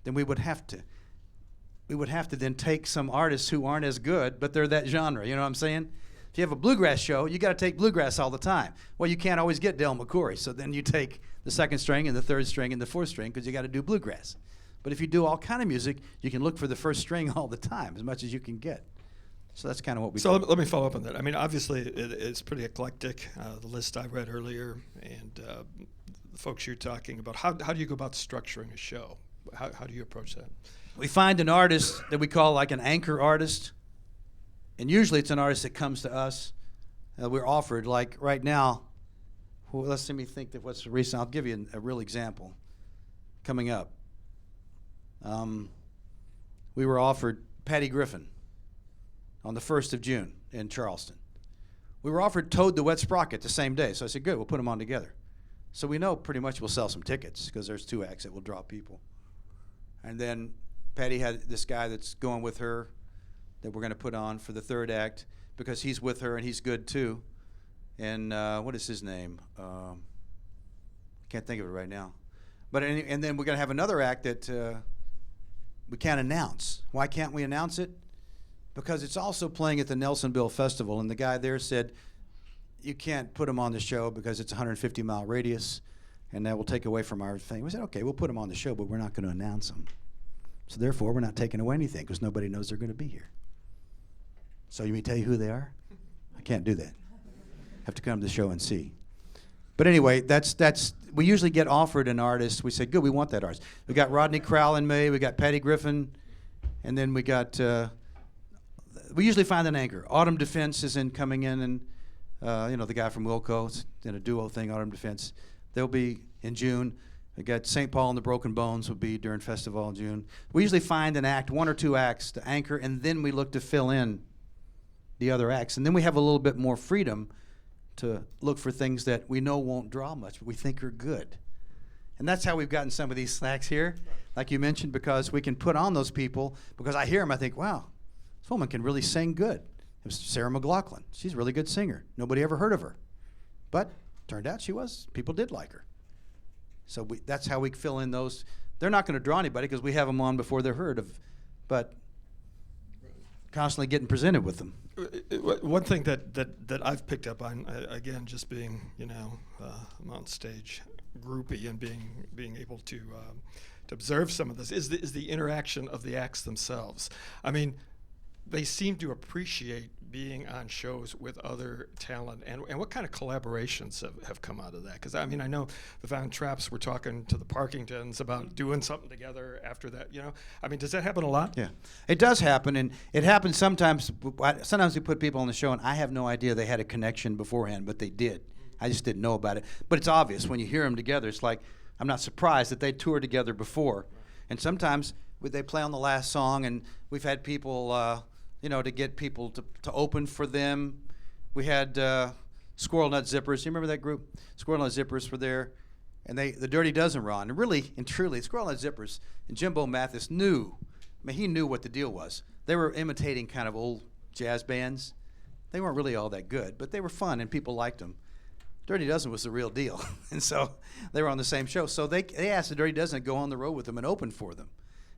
then we would have to then take some artists who aren't as good, but they're that genre. You know what I'm saying? If you have a bluegrass show, you got to take bluegrass all the time. Well, you can't always get Del McCoury, so then you take the second string and the third string and the fourth string because you got to do bluegrass. But if you do all kind of music, you can look for the first string all the time, as much as you can get. So that's kind of what we do. So let me follow up on that. I mean, obviously, it's pretty eclectic, the list I read earlier, and the folks you're talking about. How do you go about structuring a show? How do you approach that? We find an artist that we call like an anchor artist, and usually it's an artist that comes to us. We're offered, like right now, well, let me think of what's recent. I'll give you a real example coming up. We were offered Patty Griffin on the 1st of June in Charleston. We were offered Toad the Wet Sprocket the same day, so I said, good, we'll put them on together. So we know pretty much we'll sell some tickets because there's 2 acts that will draw people. And then Patty had this guy that's going with her that we're going to put on for the 3rd act because he's with her and he's good too. And what is his name? Can't think of it right now. But and then we're going to have another act that we can't announce. Why can't we announce it? Because it's also playing at the Nelsonville Festival, and the guy there said, you can't put him on the show because it's a 150-mile radius, and that will take away from our thing. We said, okay, we'll put him on the show, but we're not going to announce him. So therefore, we're not taking away anything because nobody knows they're going to be here. So you may tell you who they are? I can't do that. Have to come to the show and see. But anyway, that's we usually get offered an artist. We say, good, we want that artist. We got Rodney Crowell in May. We got Patty Griffin, and then we got. We usually find an anchor. Autumn Defense is coming in, and the guy from Wilco, it's in a duo thing. Autumn Defense, they'll be in June. We got St. Paul and the Broken Bones will be during festival in June. We usually find an act, 1 or 2 acts to anchor, and then we look to fill in the other acts, and then we have a little bit more freedom to look for things that we know won't draw much, but we think are good. And that's how we've gotten some of these acts here, like you mentioned, because we can put on those people. Because I hear them, I think, wow, this woman can really sing good. It was Sarah McLachlan. She's a really good singer. Nobody ever heard of her. But turned out she was. People did like her. So that's how we fill in those. They're not going to draw anybody because we have them on before they're heard of, but constantly getting presented with them. One thing that I've picked up on, again, just being, I'm on stage groupie and being able to observe some of this, is the interaction of the acts themselves. I mean, they seem to appreciate being on shows with other talent, and what kind of collaborations have come out of that? Because I mean, I know the Von Trapps were talking to the Parkingtons about doing something together after that. I mean, does that happen a lot? Yeah, it does happen, and it happens sometimes. Sometimes we put people on the show, and I have no idea they had a connection beforehand, but they did. I just didn't know about it. But it's obvious when you hear them together. It's like I'm not surprised that they toured together before, and sometimes they play on the last song, and we've had people. To get people to open for them. We had Squirrel Nut Zippers. You remember that group? Squirrel Nut Zippers were there. And the Dirty Dozen were on. And really and truly, Squirrel Nut Zippers and Jimbo Mathis he knew what the deal was. They were imitating kind of old jazz bands. They weren't really all that good, but they were fun and people liked them. Dirty Dozen was the real deal. And so they were on the same show. So they asked the Dirty Dozen to go on the road with them and open for them,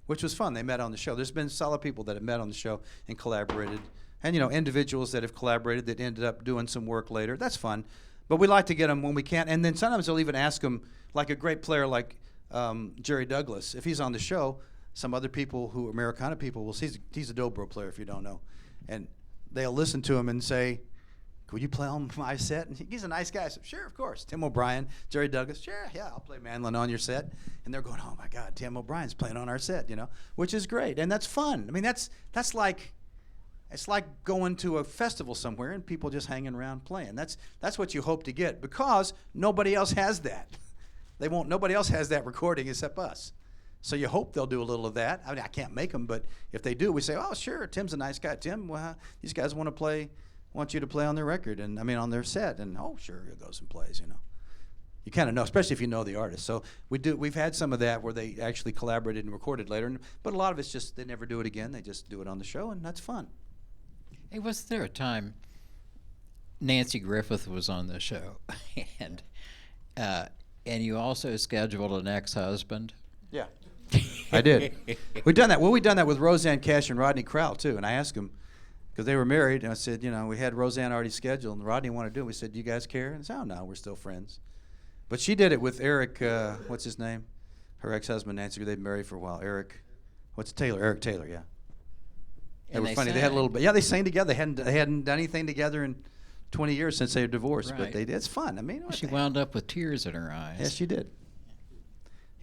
which was fun. They met on the show. There's been solid people that have met on the show and collaborated. And, individuals that have collaborated that ended up doing some work later. That's fun. But we like to get them when we can. And then sometimes they'll even ask them, like a great player like Jerry Douglas, if he's on the show, some other people who are Americana people will see he's a dobro player if you don't know. And they'll listen to him and say, could you play on my set? And he's a nice guy. I said, sure, of course. Tim O'Brien, Jerry Douglas, sure, yeah, I'll play mandolin on your set. And they're going, oh my God, Tim O'Brien's playing on our set, which is great. And that's fun. I mean, that's like, it's like going to a festival somewhere and people just hanging around playing. That's what you hope to get because nobody else has that. Nobody else has that recording except us. So you hope they'll do a little of that. I mean, I can't make them, but if they do, we say, oh, sure, Tim's a nice guy. Tim, well, these guys want you to play on their record on their set, and oh sure, he goes and plays. You kind of know, especially if you know the artist. So we've had some of that where they actually collaborated and recorded later, but a lot of it's just they never do it again. They just do it on the show, and that's fun. Hey, was there a time Nancy Griffith was on the show, and you also scheduled an ex-husband? Yeah. I did. We've done that. Well, we've done that with Roseanne Cash and Rodney Crowell, too. And I asked them, because they were married, and I said, we had Roseanne already scheduled, and Rodney wanted to do it. We said, do you guys care? And they said, oh, no, we're still friends. But she did it with Eric, what's his name? Her ex-husband, Nancy, they've been married for a while. Eric Taylor, yeah. They were funny. They had a little bit. Yeah, they sang together. They hadn't done anything together in 20 years since they were divorced, but they did. It's fun. I mean, she wound up with tears in her eyes. Yes, she did.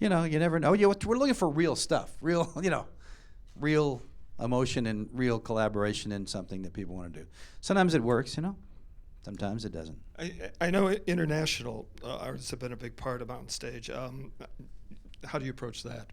You never know. We're looking for real stuff, real emotion and real collaboration in something that people want to do. Sometimes it works, Sometimes it doesn't. I know international artists have been a big part of Mountain Stage. How do you approach that?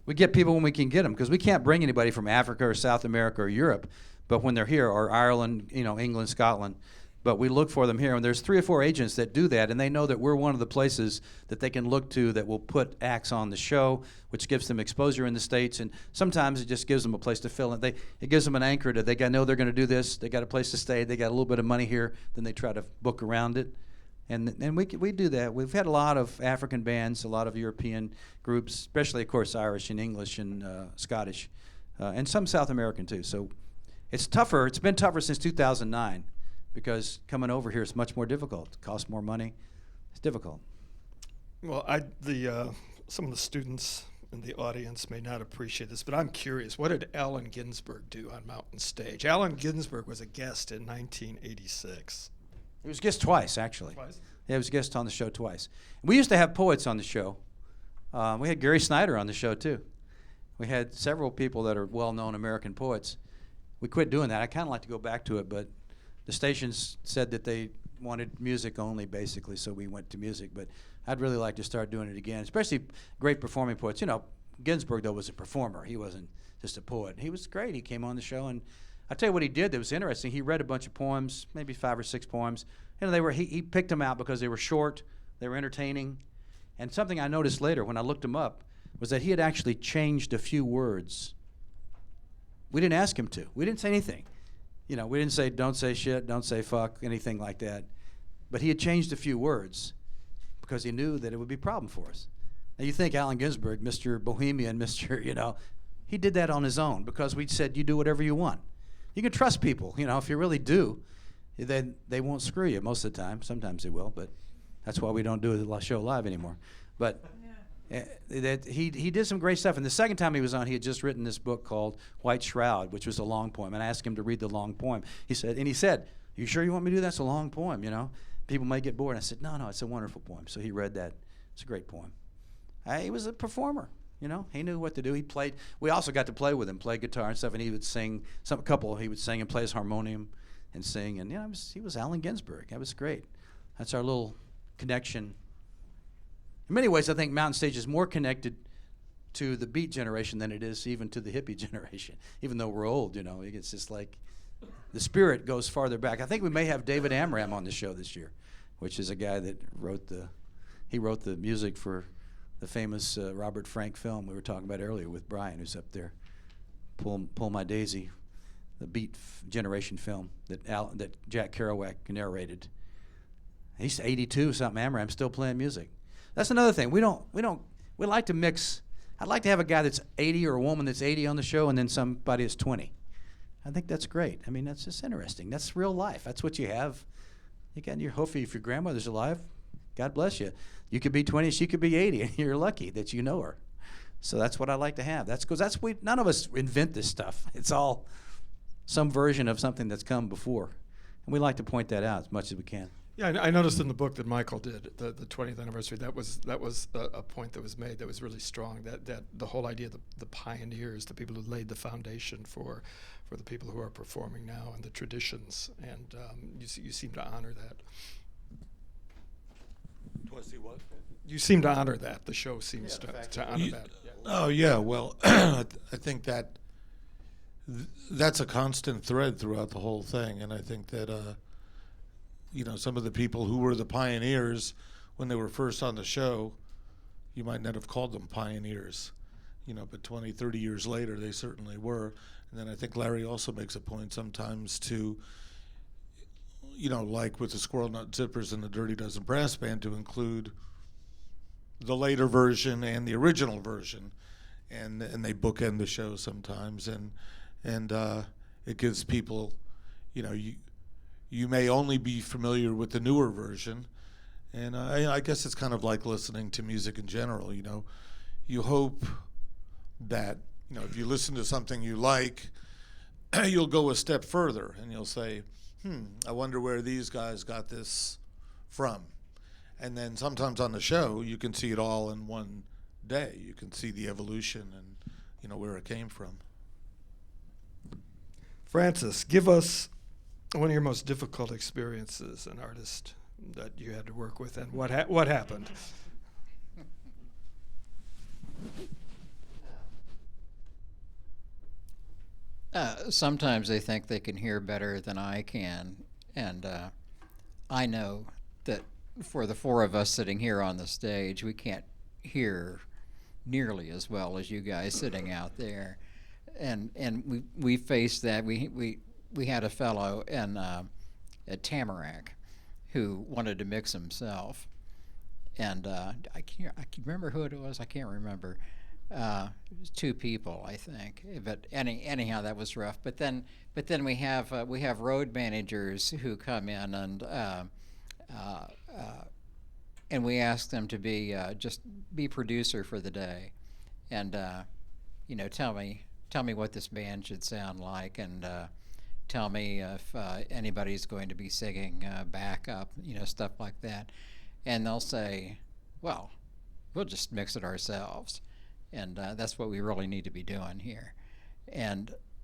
We get people when we can get them, because we can't bring anybody from Africa or South America or Europe, but when they're here, or Ireland, England, Scotland, but we look for them here, and there's 3 or 4 agents that do that, and they know that we're one of the places that they can look to that will put acts on the show, which gives them exposure in the States, and sometimes it just gives them a place to fill in. It gives them an anchor that they know they're going to do this, they got a place to stay, they got a little bit of money here, then they try to book around it. And we do that. We've had a lot of African bands, a lot of European groups, especially, of course, Irish and English and Scottish, and some South American, too. So it's tougher. It's been tougher since 2009 because coming over here is much more difficult. It costs more money. It's difficult. Well, some of the students in the audience may not appreciate this, but I'm curious. What did Allen Ginsberg do on Mountain Stage? Allen Ginsberg was a guest in 1986. He was guest twice, actually. Twice? Yeah, he was guest on the show twice. We used to have poets on the show. We had Gary Snyder on the show, too. We had several people that are well-known American poets. We quit doing that. I kind of like to go back to it, but the stations said that they wanted music only, basically, so we went to music. But I'd really like to start doing it again, especially great performing poets. Ginsberg, though, was a performer. He wasn't just a poet. He was great. He came on the show, and I'll tell you what he did that was interesting. He read a bunch of poems, maybe 5 or 6 poems. He picked them out because they were short, they were entertaining. And something I noticed later when I looked him up was that he had actually changed a few words. We didn't ask him to. We didn't say anything. We didn't say don't say shit, don't say fuck, anything like that. But he had changed a few words because he knew that it would be a problem for us. Now you think Allen Ginsberg, Mr. Bohemian, he did that on his own because we said you do whatever you want. You can trust people, if you really do, then they won't screw you most of the time. Sometimes they will, but that's why we don't do the show live anymore. But he did some great stuff. And the second time he was on, he had just written this book called White Shroud, which was a long poem. And I asked him to read the long poem. He said, you sure you want me to do that? It's a long poem, People may get bored. I said, no, it's a wonderful poem. So he read that. It's a great poem. He was a performer. He knew what to do. He played. We also got to play with him, play guitar and stuff, and he would sing. He would sing and play his harmonium, and sing. And he was Allen Ginsberg. That was great. That's our little connection. In many ways, I think Mountain Stage is more connected to the beat generation than it is even to the hippie generation. Even though we're old, it's just like the spirit goes farther back. I think we may have David R.E.M. on the show this year, which is a guy that wrote the music for the famous Robert Frank film we were talking about earlier with Brian, who's up there. Pull My Daisy, the Beat generation film that Jack Kerouac narrated. He's 82 something. I'm still playing music. That's another thing. We like to mix. I'd like to have a guy that's 80 or a woman that's 80 on the show, and then somebody that's 20. I think that's great. I mean, that's just interesting. That's real life. That's what you have. You got your hopefully if your grandmother's alive, God bless you. You could be 20, she could be 80, and you're lucky that you know her. So that's what I like to have. That's because none of us invent this stuff. It's all some version of something that's come before, and we like to point that out as much as we can. Yeah, I noticed in the book that Michael did, the 20th anniversary, that was a point that was made that was really strong, that the whole idea of the pioneers, the people who laid the foundation for the people who are performing now and the traditions, and you seem to honor that. Do I see what? You seem to honor that. The show seems to honor that. Oh, yeah, well, I think that's a constant thread throughout the whole thing, and I think that some of the people who were the pioneers when they were first on the show, you might not have called them pioneers, but 20, 30 years later, they certainly were. And then I think Larry also makes a point sometimes to, like with the Squirrel Nut Zippers and the Dirty Dozen Brass Band, to include the later version and the original version. and they bookend the show sometimes, and it gives people, you may only be familiar with the newer version, and I guess it's kind of like listening to music in general. You hope that if you listen to something you like, you'll go a step further and you'll say, I wonder where these guys got this from. And then sometimes on the show, you can see it all in one day. You can see the evolution and where it came from. Francis, give us one of your most difficult experiences, an artist that you had to work with, and what happened? Sometimes they think they can hear better than I can, and I know that for the four of us sitting here on the stage, we can't hear nearly as well as you guys sitting out there, and we faced that. We had a fellow at Tamarack who wanted to mix himself, and I can't remember who it was. I can't remember. It was two people, I think. But anyhow, that was rough. But then we have road managers who come in and we ask them to be just be producer for the day, and tell me what this band should sound like, and tell me if anybody's going to be singing backup, stuff like that, and they'll say, well, we'll just mix it ourselves. And that's what we really need to be doing here.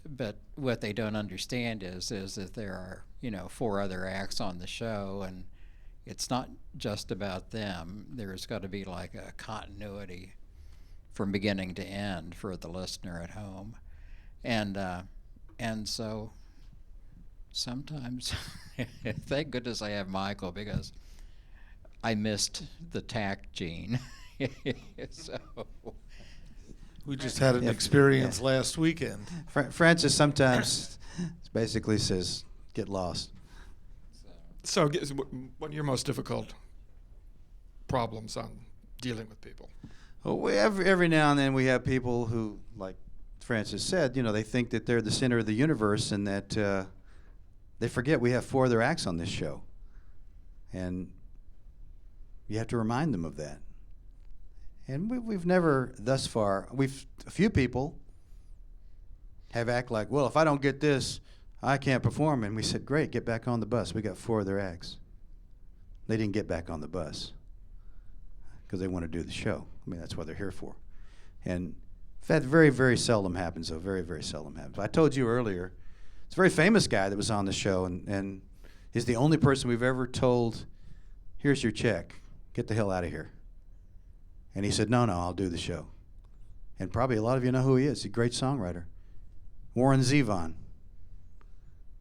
But what they don't understand is that there are, four other acts on the show, and it's not just about them. There's got to be like a continuity from beginning to end for the listener at home. And so sometimes, thank goodness I have Michael, because I missed the tact gene. So... We just had an experience last weekend. Francis sometimes basically says, "Get lost." So, what are your most difficult problems on dealing with people? Well, every now and then we have people who, like Francis said, they think that they're the center of the universe, and that they forget we have four other acts on this show, and you have to remind them of that. And we've never, thus far, a few people have act like, well, if I don't get this, I can't perform. And we said, great, get back on the bus. We got four other acts. They didn't get back on the bus because they want to do the show. I mean, that's what they're here for. And that very, very seldom happens, though. Very, very seldom happens. I told you earlier, it's a very famous guy that was on the show, and he's the only person we've ever told, here's your check. Get the hell out of here. And he said, no, I'll do the show. And probably a lot of you know who he is. He's a great songwriter. Warren Zevon.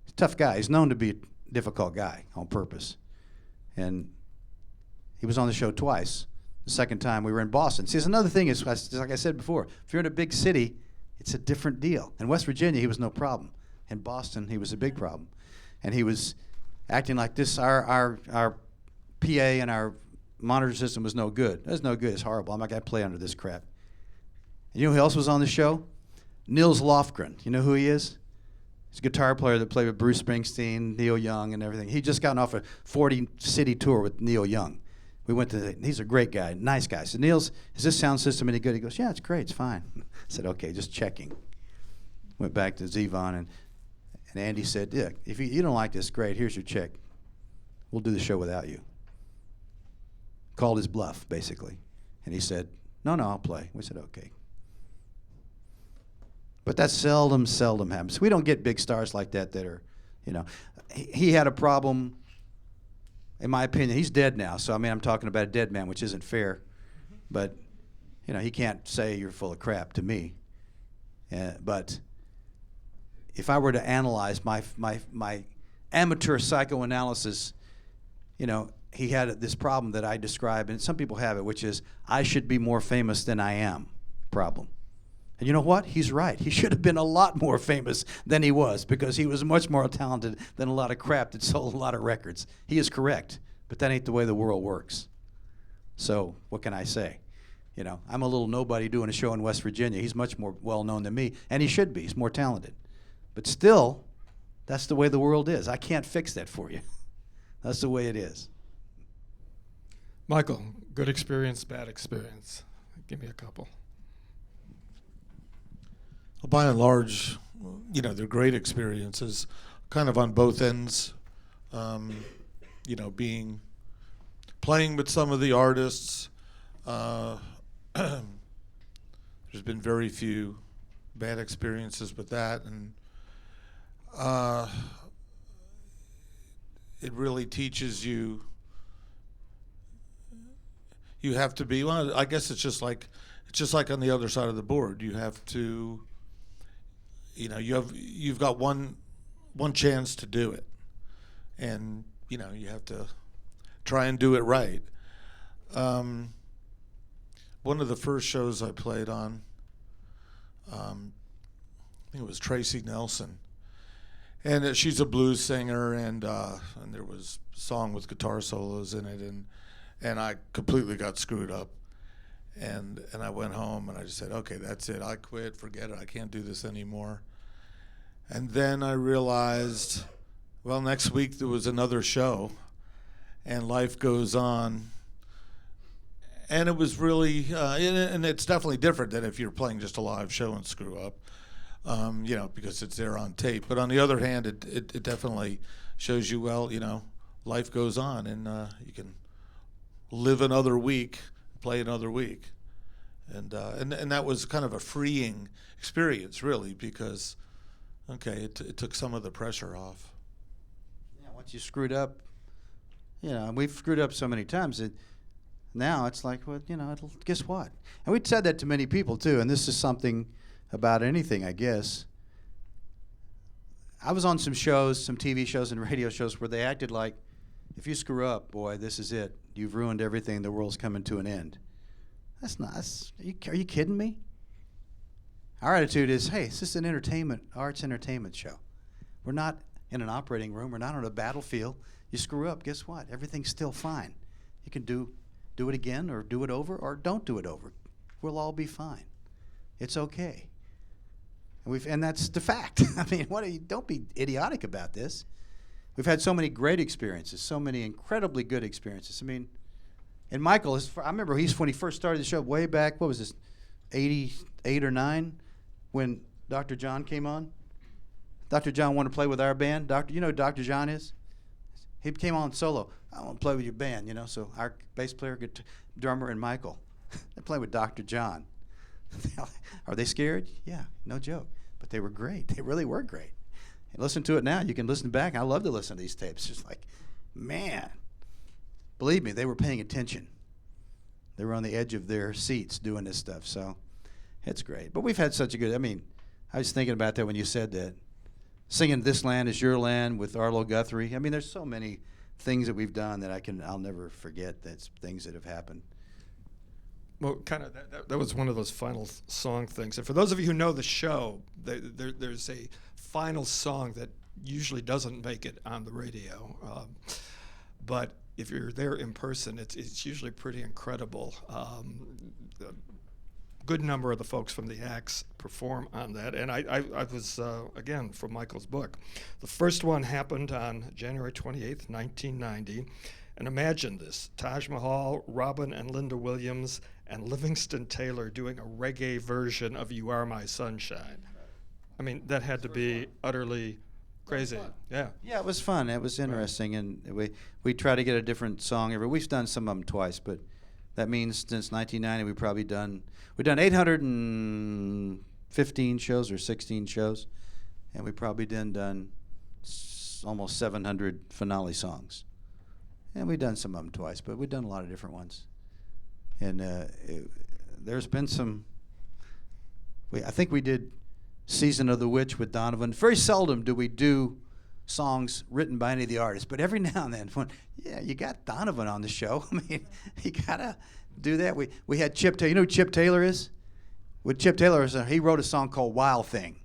He's a tough guy. He's known to be a difficult guy on purpose. And he was on the show twice. The second time we were in Boston. See, another thing is, like I said before, if you're in a big city, it's a different deal. In West Virginia, he was no problem. In Boston, he was a big problem. And he was acting like this. Our PA and our monitor system was no good. It was no good. It's horrible. I'm not going to play under this crap. And you know who else was on the show? Nils Lofgren. You know who he is? He's a guitar player that played with Bruce Springsteen, Neil Young, and everything. He just gotten off a 40-city tour with Neil Young. We went to he's a great guy, nice guy. So, Nils, is this sound system any good? He goes, yeah, it's great. It's fine. I said, okay, just checking. Went back to Zevon, and Andy said, yeah, if you don't like this, great. Here's your check. We'll do the show without you. Called his bluff, basically. And he said, no, I'll play. We said, okay. But that seldom happens. We don't get big stars like that are, He had a problem, in my opinion. He's dead now, so I'm talking about a dead man, which isn't fair. But, he can't say you're full of crap to me. But if I were to analyze my amateur psychoanalysis, he had this problem that I describe, and some people have it, which is I should be more famous than I am problem. And you know what? He's right. He should have been a lot more famous than he was, because he was much more talented than a lot of crap that sold a lot of records. He is correct, but that ain't the way the world works. So what can I say? You know, I'm a little nobody doing a show in West Virginia. He's much more well-known than me, and he should be. He's more talented. But still, that's the way the world is. I can't fix that for you. That's the way it is. Michael, good experience, bad experience. Give me a couple. Well, by and large, you know, they're great experiences, kind of on both ends. You know, playing with some of the artists. There's been very few bad experiences with that, and it really teaches you. You have to be. Well, I guess it's just like on the other side of the board. You have to. You know, you've got one chance to do it, and you know you have to try and do it right. One of the first shows I played on, I think it was Tracy Nelson, and she's a blues singer, and there was a song with guitar solos in it, and I completely got screwed up, and I went home and I just said, okay, that's it, I quit, forget it, I can't do this anymore. And then I realized, well, next week there was another show, and life goes on. And it was really, and it's definitely different than if you're playing just a live show and screw up, you know, because it's there on tape. But on the other hand, it definitely shows you, well, you know, life goes on, and you can live another week, play another week. And that was kind of a freeing experience, really, because, okay, it took some of the pressure off. Yeah, once you screwed up, you know, we've screwed up so many times that now it's like, well, you know, guess what? And we'd said that to many people, too, and this is something about anything, I guess. I was on some shows, some TV shows and radio shows where they acted like, if you screw up, boy, this is it. You've ruined everything. The world's coming to an end. That's not, are you kidding me? Our attitude is, hey, it's just an arts entertainment show. We're not in an operating room. We're not on a battlefield. You screw up, guess what? Everything's still fine. You can do it again, or do it over, or don't do it over. We'll all be fine. It's okay. And that's the fact. I mean, don't be idiotic about this. We've had so many great experiences, so many incredibly good experiences. I mean, and Michael, I remember when he first started the show way back, what was this, 88 or 9, when Dr. John came on. Dr. John wanted to play with our band. You know who Dr. John is? He came on solo. I want to play with your band, you know. So our bass player, drummer, and Michael, they play with Dr. John. Are they scared? Yeah, no joke. But they were great. They really were great. And listen to it now. You can listen back. I love to listen to these tapes. Just like, man, believe me, they were paying attention. They were on the edge of their seats doing this stuff. So it's great. But we've had such a good, I mean, I was thinking about that when you said that. Singing This Land Is Your Land with Arlo Guthrie. I mean, there's so many things that we've done that I'll never forget. That's things that have happened. Well, kind of that was one of those final song things. And for those of you who know the show, there's a final song that usually doesn't make it on the radio. But if you're there in person, it's usually pretty incredible. Good number of the folks from the acts perform on that. And I was, again, from Michael's book. The first one happened on January 28th, 1990. And imagine this, Taj Mahal, Robin and Linda Williams, and Livingston Taylor doing a reggae version of You Are My Sunshine. I mean, that had to be utterly crazy. Yeah. Yeah, it was fun. It was interesting. And we try to get a different song we've done some of them twice, but that means since 1990 we've done 815 shows or 16 shows, and we've probably done almost 700 finale songs. And we've done some of them twice, but we've done a lot of different ones. And there's been some. I think we did Season of the Witch with Donovan. Very seldom do we do songs written by any of the artists, but every now and then, you got Donovan on the show. I mean, you gotta do that. We had Chip Taylor. You know who Chip Taylor is? With Chip Taylor, he wrote a song called Wild Thing.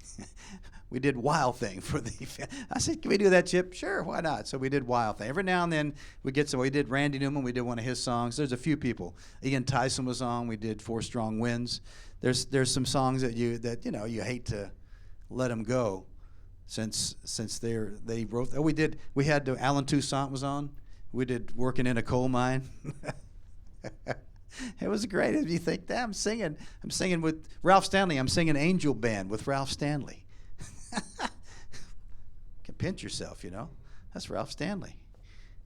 we did Wild Thing for the event. I said, can we do that, Chip? Sure, why not? So we did Wild Thing. Every now and then we get some. We did Randy Newman. We did one of his songs. There's a few people. Ian Tyson was on. We did Four Strong Winds. There's some songs that you hate to let them go, since they wrote. Oh, we had Alan Toussaint was on. We did Working in a Coal Mine. It was great. If you think that I'm singing with Ralph Stanley. I'm singing Angel Band with Ralph Stanley. Can pinch yourself, That's Ralph Stanley.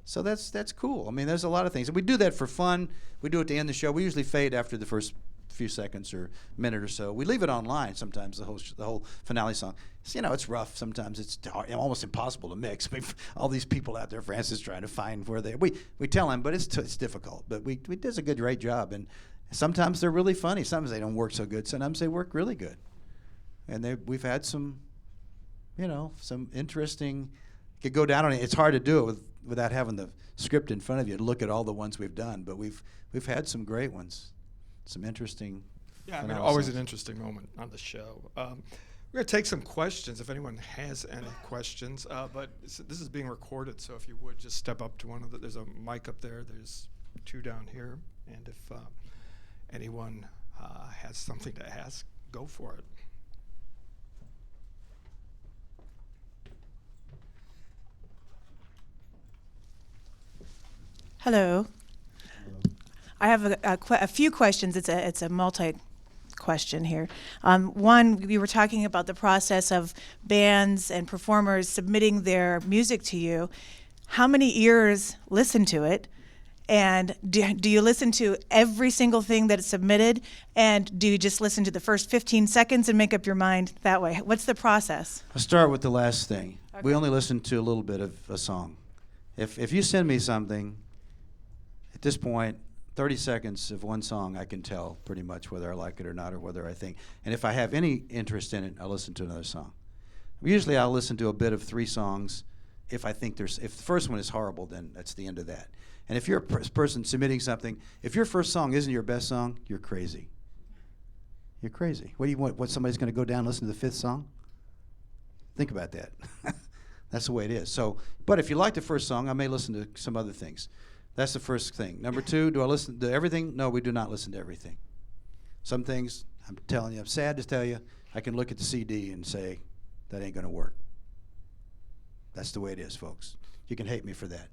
So that's cool. I mean, there's a lot of things. We do that for fun. We do it to end the show. We usually fade after the first few seconds or minute or so. We leave it online sometimes, the whole finale song. So, it's rough. Sometimes it's almost impossible to mix. All these people out there, Francis, trying to find where they. We tell them, but it's difficult. But we does a great job. And sometimes they're really funny. Sometimes they don't work so good. Sometimes they work really good. And we've had some, some interesting. Could go down on it. It's hard to do it without having the script in front of you to look at all the ones we've done. But we've had some great ones. Some interesting. Yeah, I mean, always an interesting moment on the show. We're going to take some questions if anyone has any questions. But this is being recorded, so if you would just step up to one of there's a mic up there. There's two down here, and if anyone has something to ask, go for it. Hello. I have a few questions. It's a multi-question here. One, we were talking about the process of bands and performers submitting their music to you. How many ears listen to it? And do you listen to every single thing that is submitted? And do you just listen to the first 15 seconds and make up your mind that way? What's the process? I'll start with the last thing. Okay. We only listen to a little bit of a song. If you send me something, at this point, 30 seconds of one song, I can tell pretty much whether I like it or not, or whether I think. And if I have any interest in it, I'll listen to another song. Usually I'll listen to a bit of 3 songs. If the first one is horrible, then that's the end of that. And if you're a person submitting something, if your first song isn't your best song, you're crazy. You're crazy. What do you want? What, somebody's going to go down and listen to the 5th song? Think about that. That's the way it is. So, but if you like the first song, I may listen to some other things. That's the first thing. Number 2, do I listen to everything? No, we do not listen to everything. Some things, I'm telling you, I'm sad to tell you, I can look at the CD and say, that ain't going to work. That's the way it is, folks. You can hate me for that.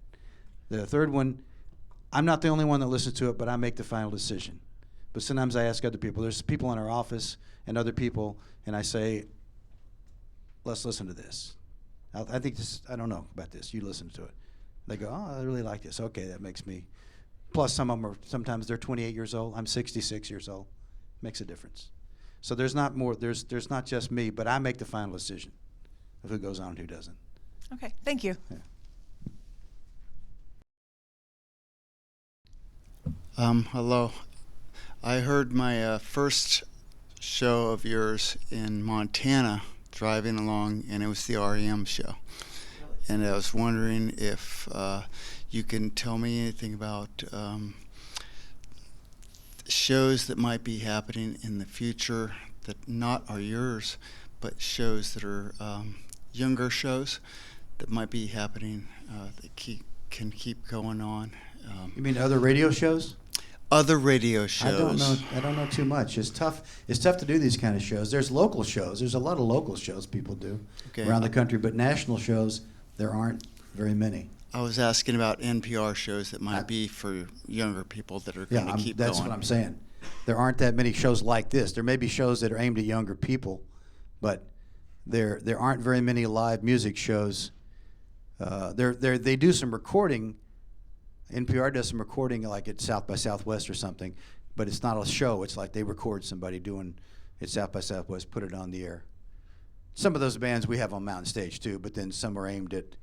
The third one, I'm not the only one that listens to it, but I make the final decision. But sometimes I ask other people. There's people in our office and other people, and I say, let's listen to this. I think this, I don't know about this. You listen to it. They go, oh, I really like this. Okay, that makes me. Plus, some of them sometimes they're 28 years old. I'm 66 years old. Makes a difference. So there's not more. There's not just me, but I make the final decision of who goes on and who doesn't. Okay, thank you. Yeah. Hello. I heard my first show of yours in Montana driving along, and it was the R.E.M. show. And I was wondering if you can tell me anything about shows that might be happening in the future that not are yours, but shows that are younger shows that might be happening that can keep going on. You mean other radio shows? Other radio shows. I don't know too much. It's tough to do these kind of shows. There's local shows. There's a lot of local shows people do around the country, but national shows, there aren't very many. I was asking about NPR shows that might be for younger people that are going to keep going. That's what I'm saying. There aren't that many shows like this. There may be shows that are aimed at younger people, but there aren't very many live music shows. They do some recording. NPR does some recording like at South by Southwest or something, but it's not a show. It's like they record somebody doing it South by Southwest, put it on the air. Some of those bands we have on Mountain Stage too, but then some are aimed at,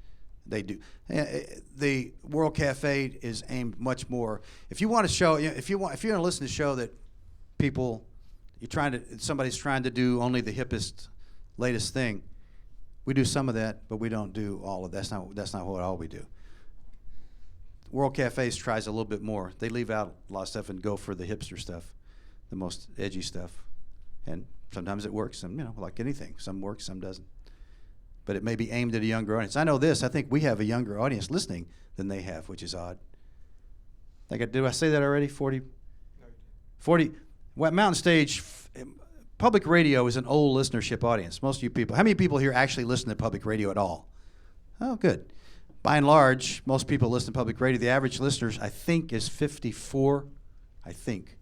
they do. The World Cafe is aimed much more. If you want a show, if you're going to listen to a show that somebody's trying to do only the hippest, latest thing, we do some of that, but we don't do all of that. That's not what all we do. World Cafes tries a little bit more. They leave out a lot of stuff and go for the hipster stuff, the most edgy stuff. And sometimes it works, and like anything, some works, some doesn't. but it may be aimed at a younger audience. I know this. I think we have a younger audience listening than they have, which is odd. Did I say that already? 40? 40. Well, Mountain Stage, public radio is an old listenership audience. Most of you people, how many people here actually listen to public radio at all? Oh, good. By and large, most people listen to public radio. The average listeners, I think, is 54, I think.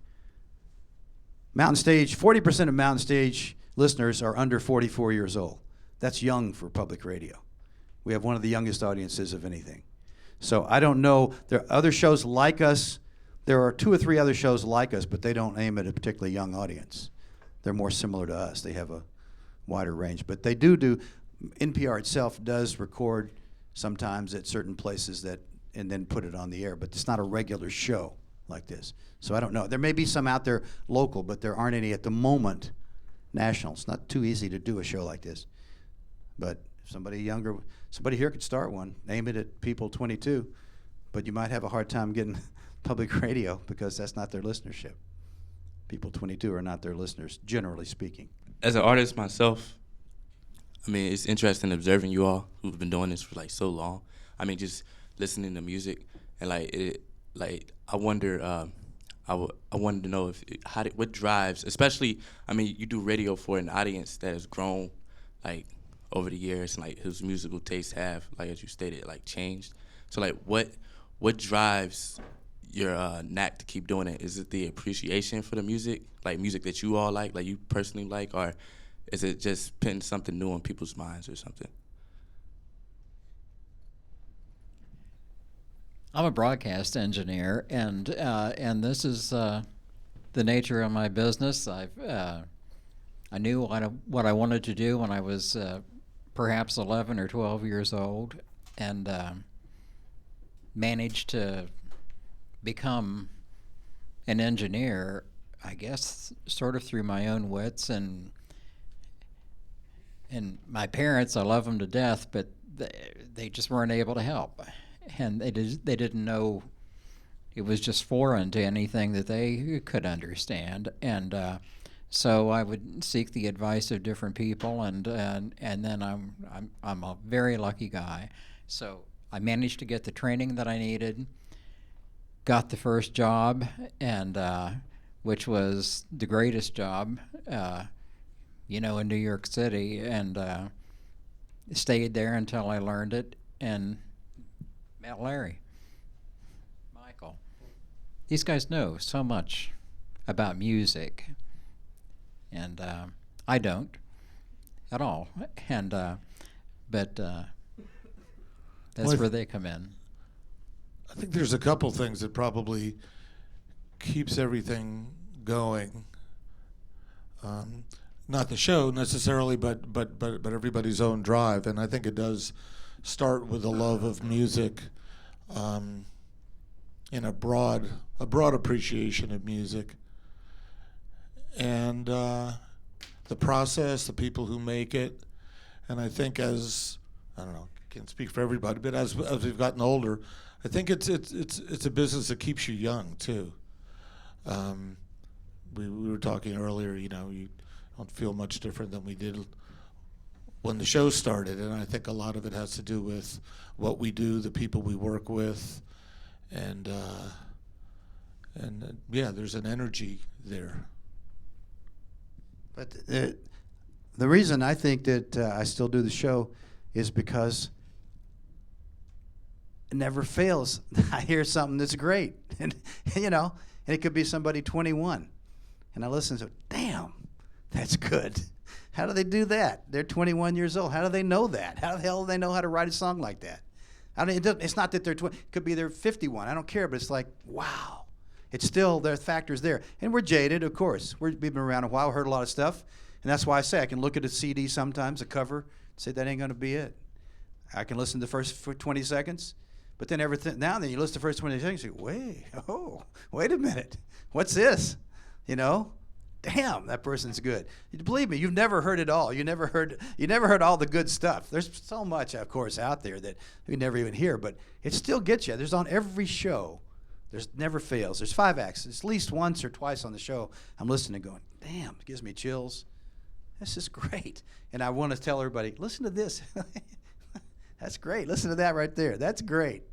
Mountain Stage, 40% of Mountain Stage listeners are under 44 years old. That's young for public radio. We have one of the youngest audiences of anything. So I don't know. There are other shows like us. There are 2 or 3 other shows like us, but they don't aim at a particularly young audience. They're more similar to us. They have a wider range. But they do, NPR itself does record sometimes at certain places and then put it on the air, but it's not a regular show like this. So I don't know. There may be some out there local, but there aren't any at the moment national. It's not too easy to do a show like this. But somebody here could start one, name it at People 22, but you might have a hard time getting public radio because that's not their listenership. People 22 are not their listeners, generally speaking. As an artist myself, I mean, it's interesting observing you all who've been doing this for like so long. I mean, just listening to music and I wonder, I wanted to know what drives, especially, I mean, you do radio for an audience that has grown like over the years, and like whose musical tastes have, like as you stated, like changed. So like what drives your knack to keep doing it? Is it the appreciation for the music, like music that you all like you personally like, or is it just putting something new in people's minds or something? I'm a broadcast engineer, and this is the nature of my business. I knew what I wanted to do when I was perhaps 11 or 12 years old, and managed to become an engineer, I guess, sort of through my own wits. And my parents, I love them to death, but they just weren't able to help. And they didn't know. It was just foreign to anything that they could understand. And so I would seek the advice of different people, and then I'm a very lucky guy. So I managed to get the training that I needed, got the first job, and which was the greatest job, in New York City, and stayed there until I learned it, and met Larry, Michael. These guys know so much about music, and I don't at all. And but that's where they come in. I think there's a couple things that probably keeps everything going. Not the show necessarily, but everybody's own drive, and I think it does start with a love of music, in a broad appreciation of music, and the process, the people who make it, and I think I don't know, I can't speak for everybody, but as we've gotten older, I think it's a business that keeps you young too. We were talking earlier, you don't feel much different than we did when the show started, and I think a lot of it has to do with what we do, the people we work with, and there's an energy there. But the reason I think that I still do the show is because it never fails. I hear something that's great, and and it could be somebody 21, and I listen to, damn, that's good. How do they do that? They're 21 years old. How do they know that? How the hell do they know how to write a song like that? It's not that they're 20. It could be they're 51. I don't care, but it's like, wow. It's still, there are factors there. And we're jaded, of course. We've been around a while, heard a lot of stuff. And that's why I say I can look at a CD sometimes, a cover, and say that ain't going to be it. I can listen to the first 20 seconds, but then now and then you listen to the first 20 seconds, you say, wait a minute. What's this? Damn, that person's good. Believe me, you've never heard it all. You never heard all the good stuff. There's so much, of course, out there that you never even hear, but it still gets you. There's on every show. There's never fails. There's 5 acts. At least once or twice on the show, I'm listening going, damn, it gives me chills. this is great. And I want to tell everybody, listen to this. That's great. Listen to that right there. That's great.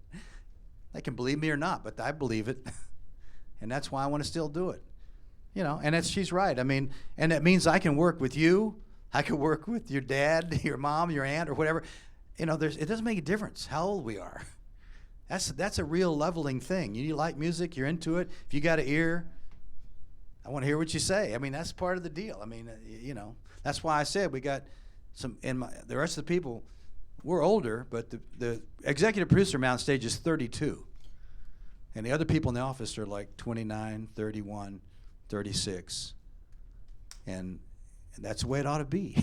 They can believe me or not, but I believe it. And that's why I want to still do it. You know, and she's right. I mean, and that means I can work with you. I can work with your dad, your mom, your aunt, or whatever. You know, it doesn't make a difference how old we are. That's a real leveling thing. You like music, you're into it. If you got an ear, I want to hear what you say. I mean, that's part of the deal. I mean, you know, that's why I said we got some. The rest of the people, we're older, but the executive producer Mountain Stage is 32, and the other people in the office are like 29, 31, 36, and that's the way it ought to be.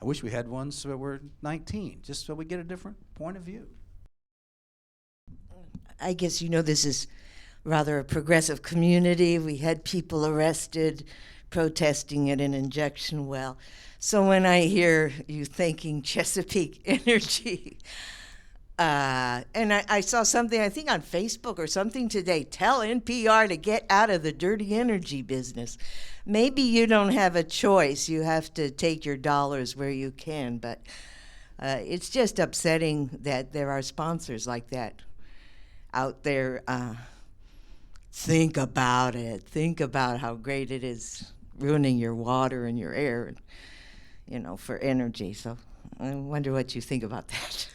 I wish we had ones that were 19, just so we get a different point of view. I guess you know this is rather a progressive community. We had people arrested protesting at an injection well. So when I hear you thanking Chesapeake Energy, and I saw something, I think on Facebook or something today, tell NPR to get out of the dirty energy business. Maybe you don't have a choice. You have to take your dollars where you can, but it's just upsetting that there are sponsors like that out there. Think about it. Think about how great it is ruining your water and your air, you know, for energy. So I wonder what you think about that.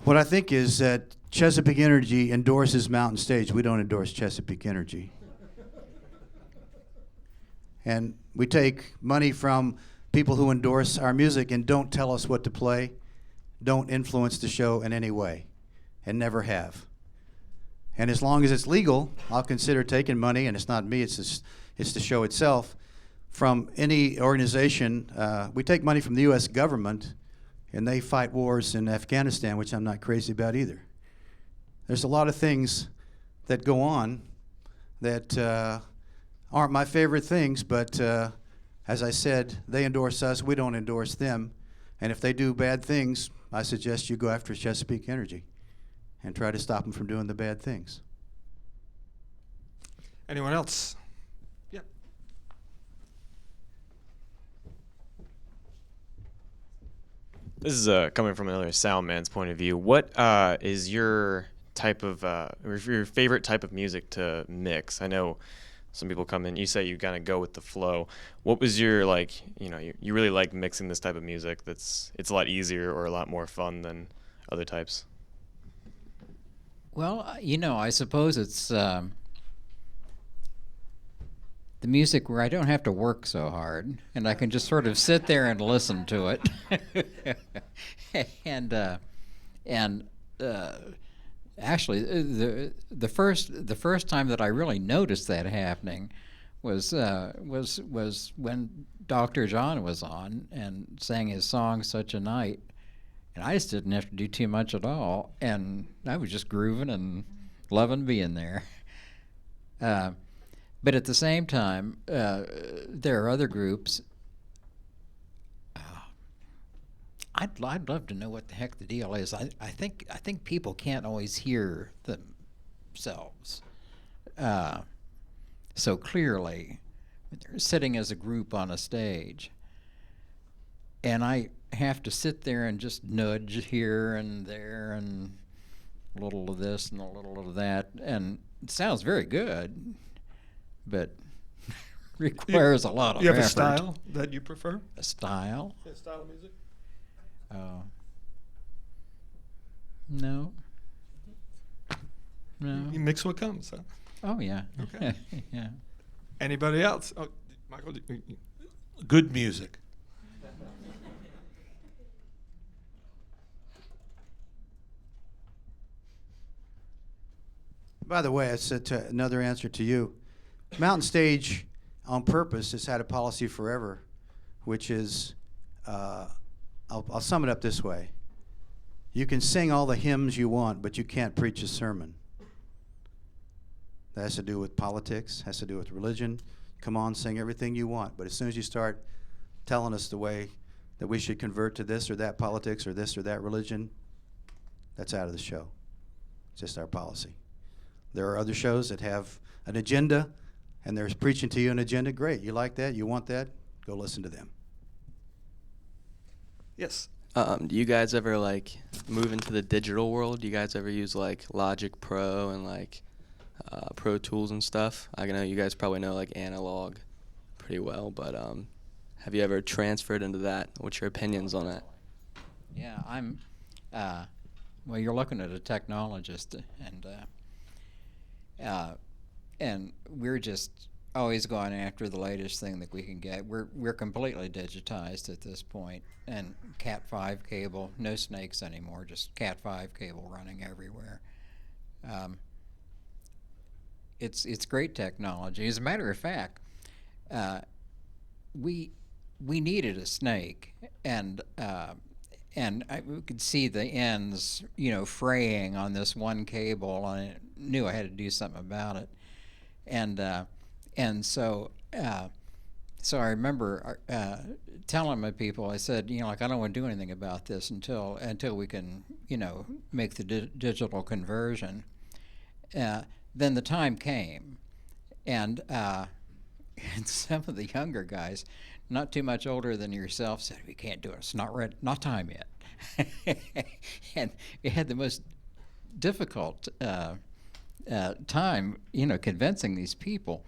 What I think is that Chesapeake Energy endorses Mountain Stage. We don't endorse Chesapeake Energy. And we take money from people who endorse our music and don't tell us what to play, don't influence the show in any way, and never have. And as long as it's legal, I'll consider taking money, and it's not me, it's the show itself, from any organization. We take money from the U.S. government, and they fight wars in Afghanistan, which I'm not crazy about either. There's a lot of things that go on that aren't my favorite things, but as I said, they endorse us, we don't endorse them. And if they do bad things, I suggest you go after Chesapeake Energy and try to stop them from doing the bad things. Anyone else? Yep. This is coming from another sound man's point of view. What is your type of, or your favorite type of music to mix? I know some people come in, you say you kind of go with the flow. What was your, like, you know, you really like mixing this type of music it's a lot easier or a lot more fun than other types? Well, you know, I suppose it's the music where I don't have to work so hard, and I can just sort of sit there and listen to it. and actually, the first time that I really noticed that happening was when Dr. John was on and sang his song "Such a Night." And I just didn't have to do too much at all, and I was just grooving and loving being there. But at the same time, there are other groups. I'd love to know what the heck the deal is. I think people can't always hear themselves so clearly when they're sitting as a group on a stage, and I have to sit there and just nudge here and there and a little of this and a little of that, and it sounds very good, but requires a lot of effort. You have a style that you prefer? A style? A style of music? No. No. You mix what comes, huh? Oh, yeah. Okay. Yeah. Anybody else? Oh, Michael? Good music. By the way, it's another answer to you. Mountain Stage, on purpose, has had a policy forever, which is, I'll sum it up this way. You can sing all the hymns you want, but you can't preach a sermon. That has to do with politics, has to do with religion. Come on, sing everything you want. But as soon as you start telling us the way that we should convert to this or that politics or this or that religion, that's out of the show. It's just our policy. There are other shows that have an agenda, and they're preaching to you an agenda, great. You like that? You want that? Go listen to them. Yes. Do you guys ever like move into the digital world? Do you guys ever use like Logic Pro and like Pro Tools and stuff? I know you guys probably know like analog pretty well, but have you ever transferred into that? What's your opinions on that? Yeah, well, you're looking at a technologist, and we're just always going after the latest thing that we can get. We're completely digitized at this point, and Cat5 cable, no snakes anymore, just Cat5 cable running everywhere. It's great technology. As a matter of fact, we needed a snake, and we could see the ends, fraying on this one cable, and I knew I had to do something about it. And so I remember telling my people, I said, I don't want to do anything about this until we can, make the digital conversion. Then the time came, and some of the younger guys, not too much older than yourself, said, we can't do it. It's not ready, not time yet. And we had the most difficult time, convincing these people,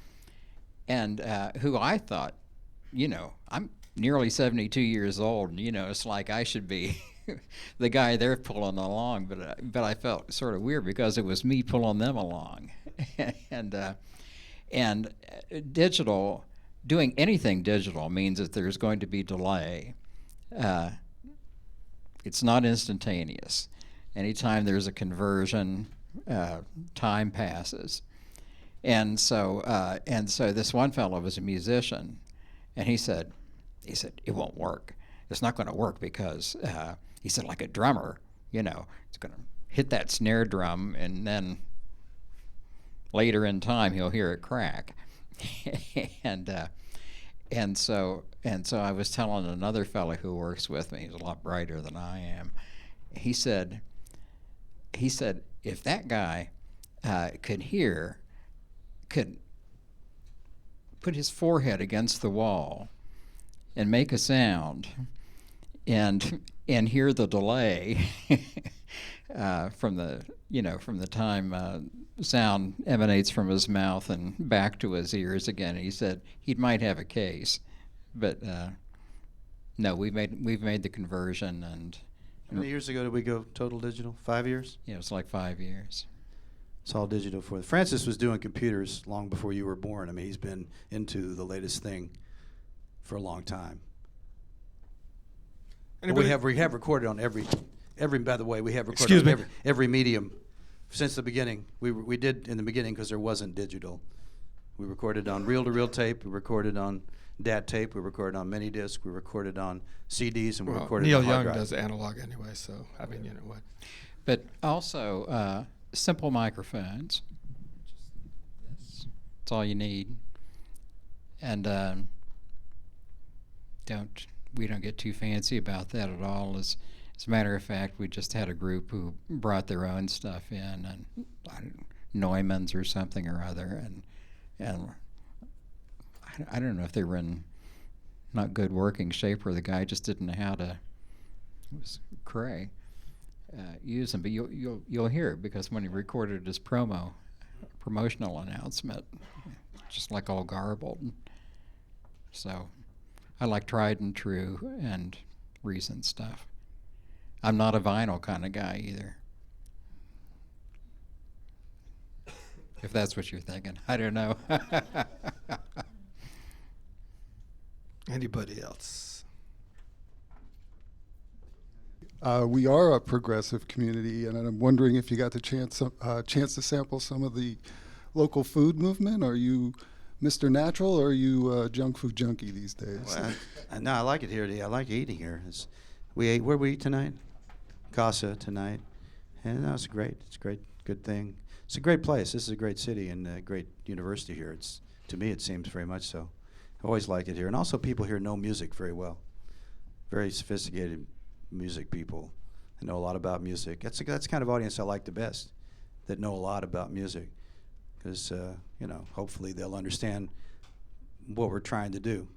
and who I thought, I'm nearly 72 years old, and, it's like I should be the guy they're pulling along, but I felt sort of weird because it was me pulling them along. And digital, doing anything digital means that there's going to be delay. It's not instantaneous. Anytime there's a conversion, time passes. And so this one fellow was a musician, and he said, it won't work. It's not going to work because, he said, like a drummer, it's going to hit that snare drum, and then later in time he'll hear it crack. And so I was telling another fellow who works with me, he's a lot brighter than I am. He said, if that guy could put his forehead against the wall and make a sound, and hear the delay from the time sound emanates from his mouth and back to his ears again. He said he might have a case, but no, we've made the conversion. And how many years ago did we go total digital? 5 years? Yeah, it's like 5 years. It's all digital for Francis was doing computers long before you were born. I mean, he's been into the latest thing for a long time. We have recorded on every. By the way, we have recorded on every medium since the beginning. We did in the beginning because there wasn't digital. We recorded on reel-to-reel tape. We recorded on DAT tape. We recorded on mini disc. We recorded on CDs, and we recorded Neil on hard Young drive. does analog anyway, so I mean, you know what. But also simple microphones. That's all you need, and we don't get too fancy about that at all. As a matter of fact, we just had a group who brought their own stuff in, and Neumann's or something or other, and I don't know if they were in not good working shape or the guy just didn't know how to. It was cray. Use them, but you'll hear it because when he recorded his promotional announcement, just like all garbled. So I like tried and true and recent stuff. I'm not a vinyl kind of guy either. If that's what you're thinking, I don't know. Anybody else? We are a progressive community, and I'm wondering if you got the chance to sample some of the local food movement. Are you Mr. Natural, or are you junk food junkie these days? Well, no, I like it here. I like eating here. Where we eat tonight? Casa tonight. And no, it's great. It's a great, good thing. It's a great place. This is a great city and a great university here. To me, it seems very much so. I always like it here. And also people here know music very well. Very sophisticated music people that know a lot about music. That's the kind of audience I like the best, that know a lot about music. because hopefully they'll understand what we're trying to do.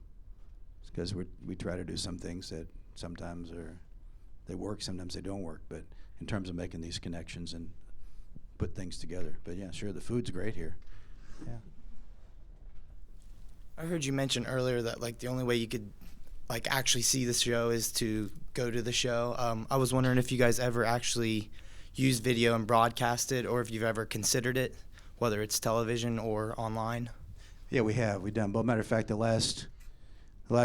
Because we try to do some things that sometimes they work, sometimes they don't work. But in terms of making these connections and put things together. But yeah, sure, the food's great here. Yeah. I heard you mention earlier that like the only way you could like actually see the show is to go to the show. I was wondering if you guys ever actually use video and broadcast it, or if you've ever considered it, whether it's television or online. Yeah, we have. We've done. But matter of fact, the last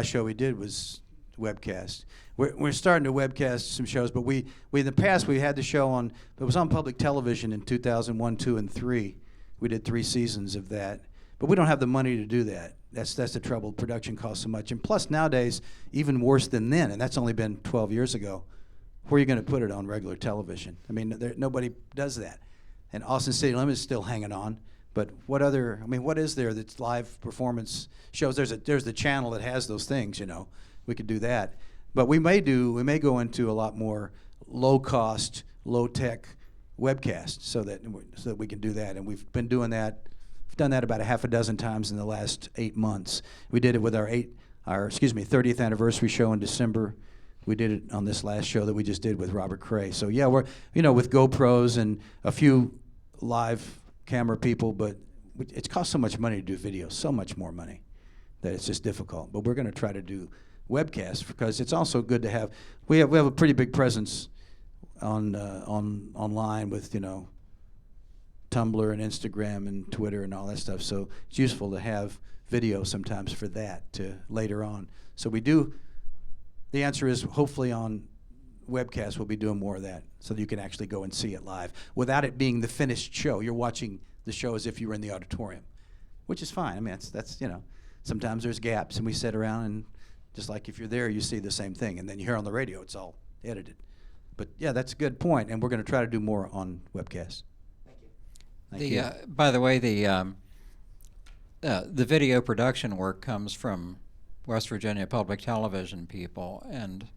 show we did was webcast. We're starting to webcast some shows, but we in the past we had the show on. It was on public television in 2001, 2, and 3. We did 3 seasons of that, but we don't have the money to do that. That's the trouble. Production costs so much, and plus nowadays even worse than then. And that's only been 12 years ago. Where are you going to put it on regular television? I mean, nobody does that. And Austin City Limits is still hanging on. But what is there that's live performance shows? There's the channel that has those things, We could do that. But we may go into a lot more low cost, low tech webcast so that we can do that. And we've been doing that. We've done that about a half a dozen times in the last 8 months. We did it with our 30th anniversary show in December. We did it on this last show that we just did with Robert Cray. So yeah, we're with GoPros and a few live camera people, but it costs so much money to do video, so much more money, that it's just difficult. But we're going to try to do webcasts because it's also good to have. We have a pretty big presence on online with Tumblr and Instagram and Twitter and all that stuff. So it's useful to have video sometimes for that to later on. So we do. The answer is hopefully on webcast we'll be doing more of that so that you can actually go and see it live without it being the finished show. You're watching the show as if you were in the auditorium, which is fine. I mean, that's sometimes there's gaps and we sit around and just like if you're there, you see the same thing. And then you hear on the radio, it's all edited. But yeah, that's a good point, and we're going to try to do more on webcasts. Thank you. By the way, the video production work comes from West Virginia Public Television people, and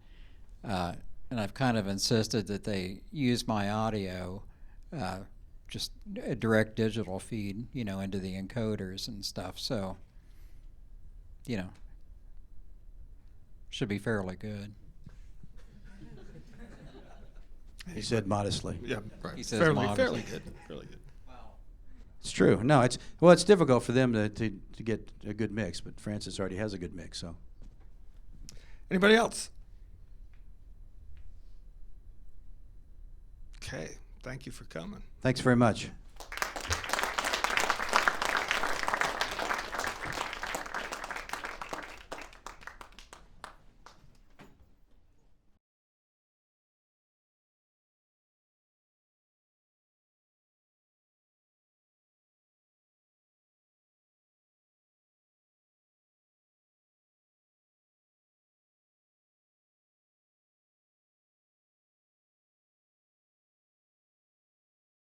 I've kind of insisted that they use my audio, just a direct digital feed, into the encoders and stuff. So, should be fairly good. He said modestly. Yeah, right. He says fairly modestly. good. Fairly good. It's true. No, it's difficult for them to get a good mix, but Francis already has a good mix. So, Anybody else? Okay, thank you for coming. thanks very much.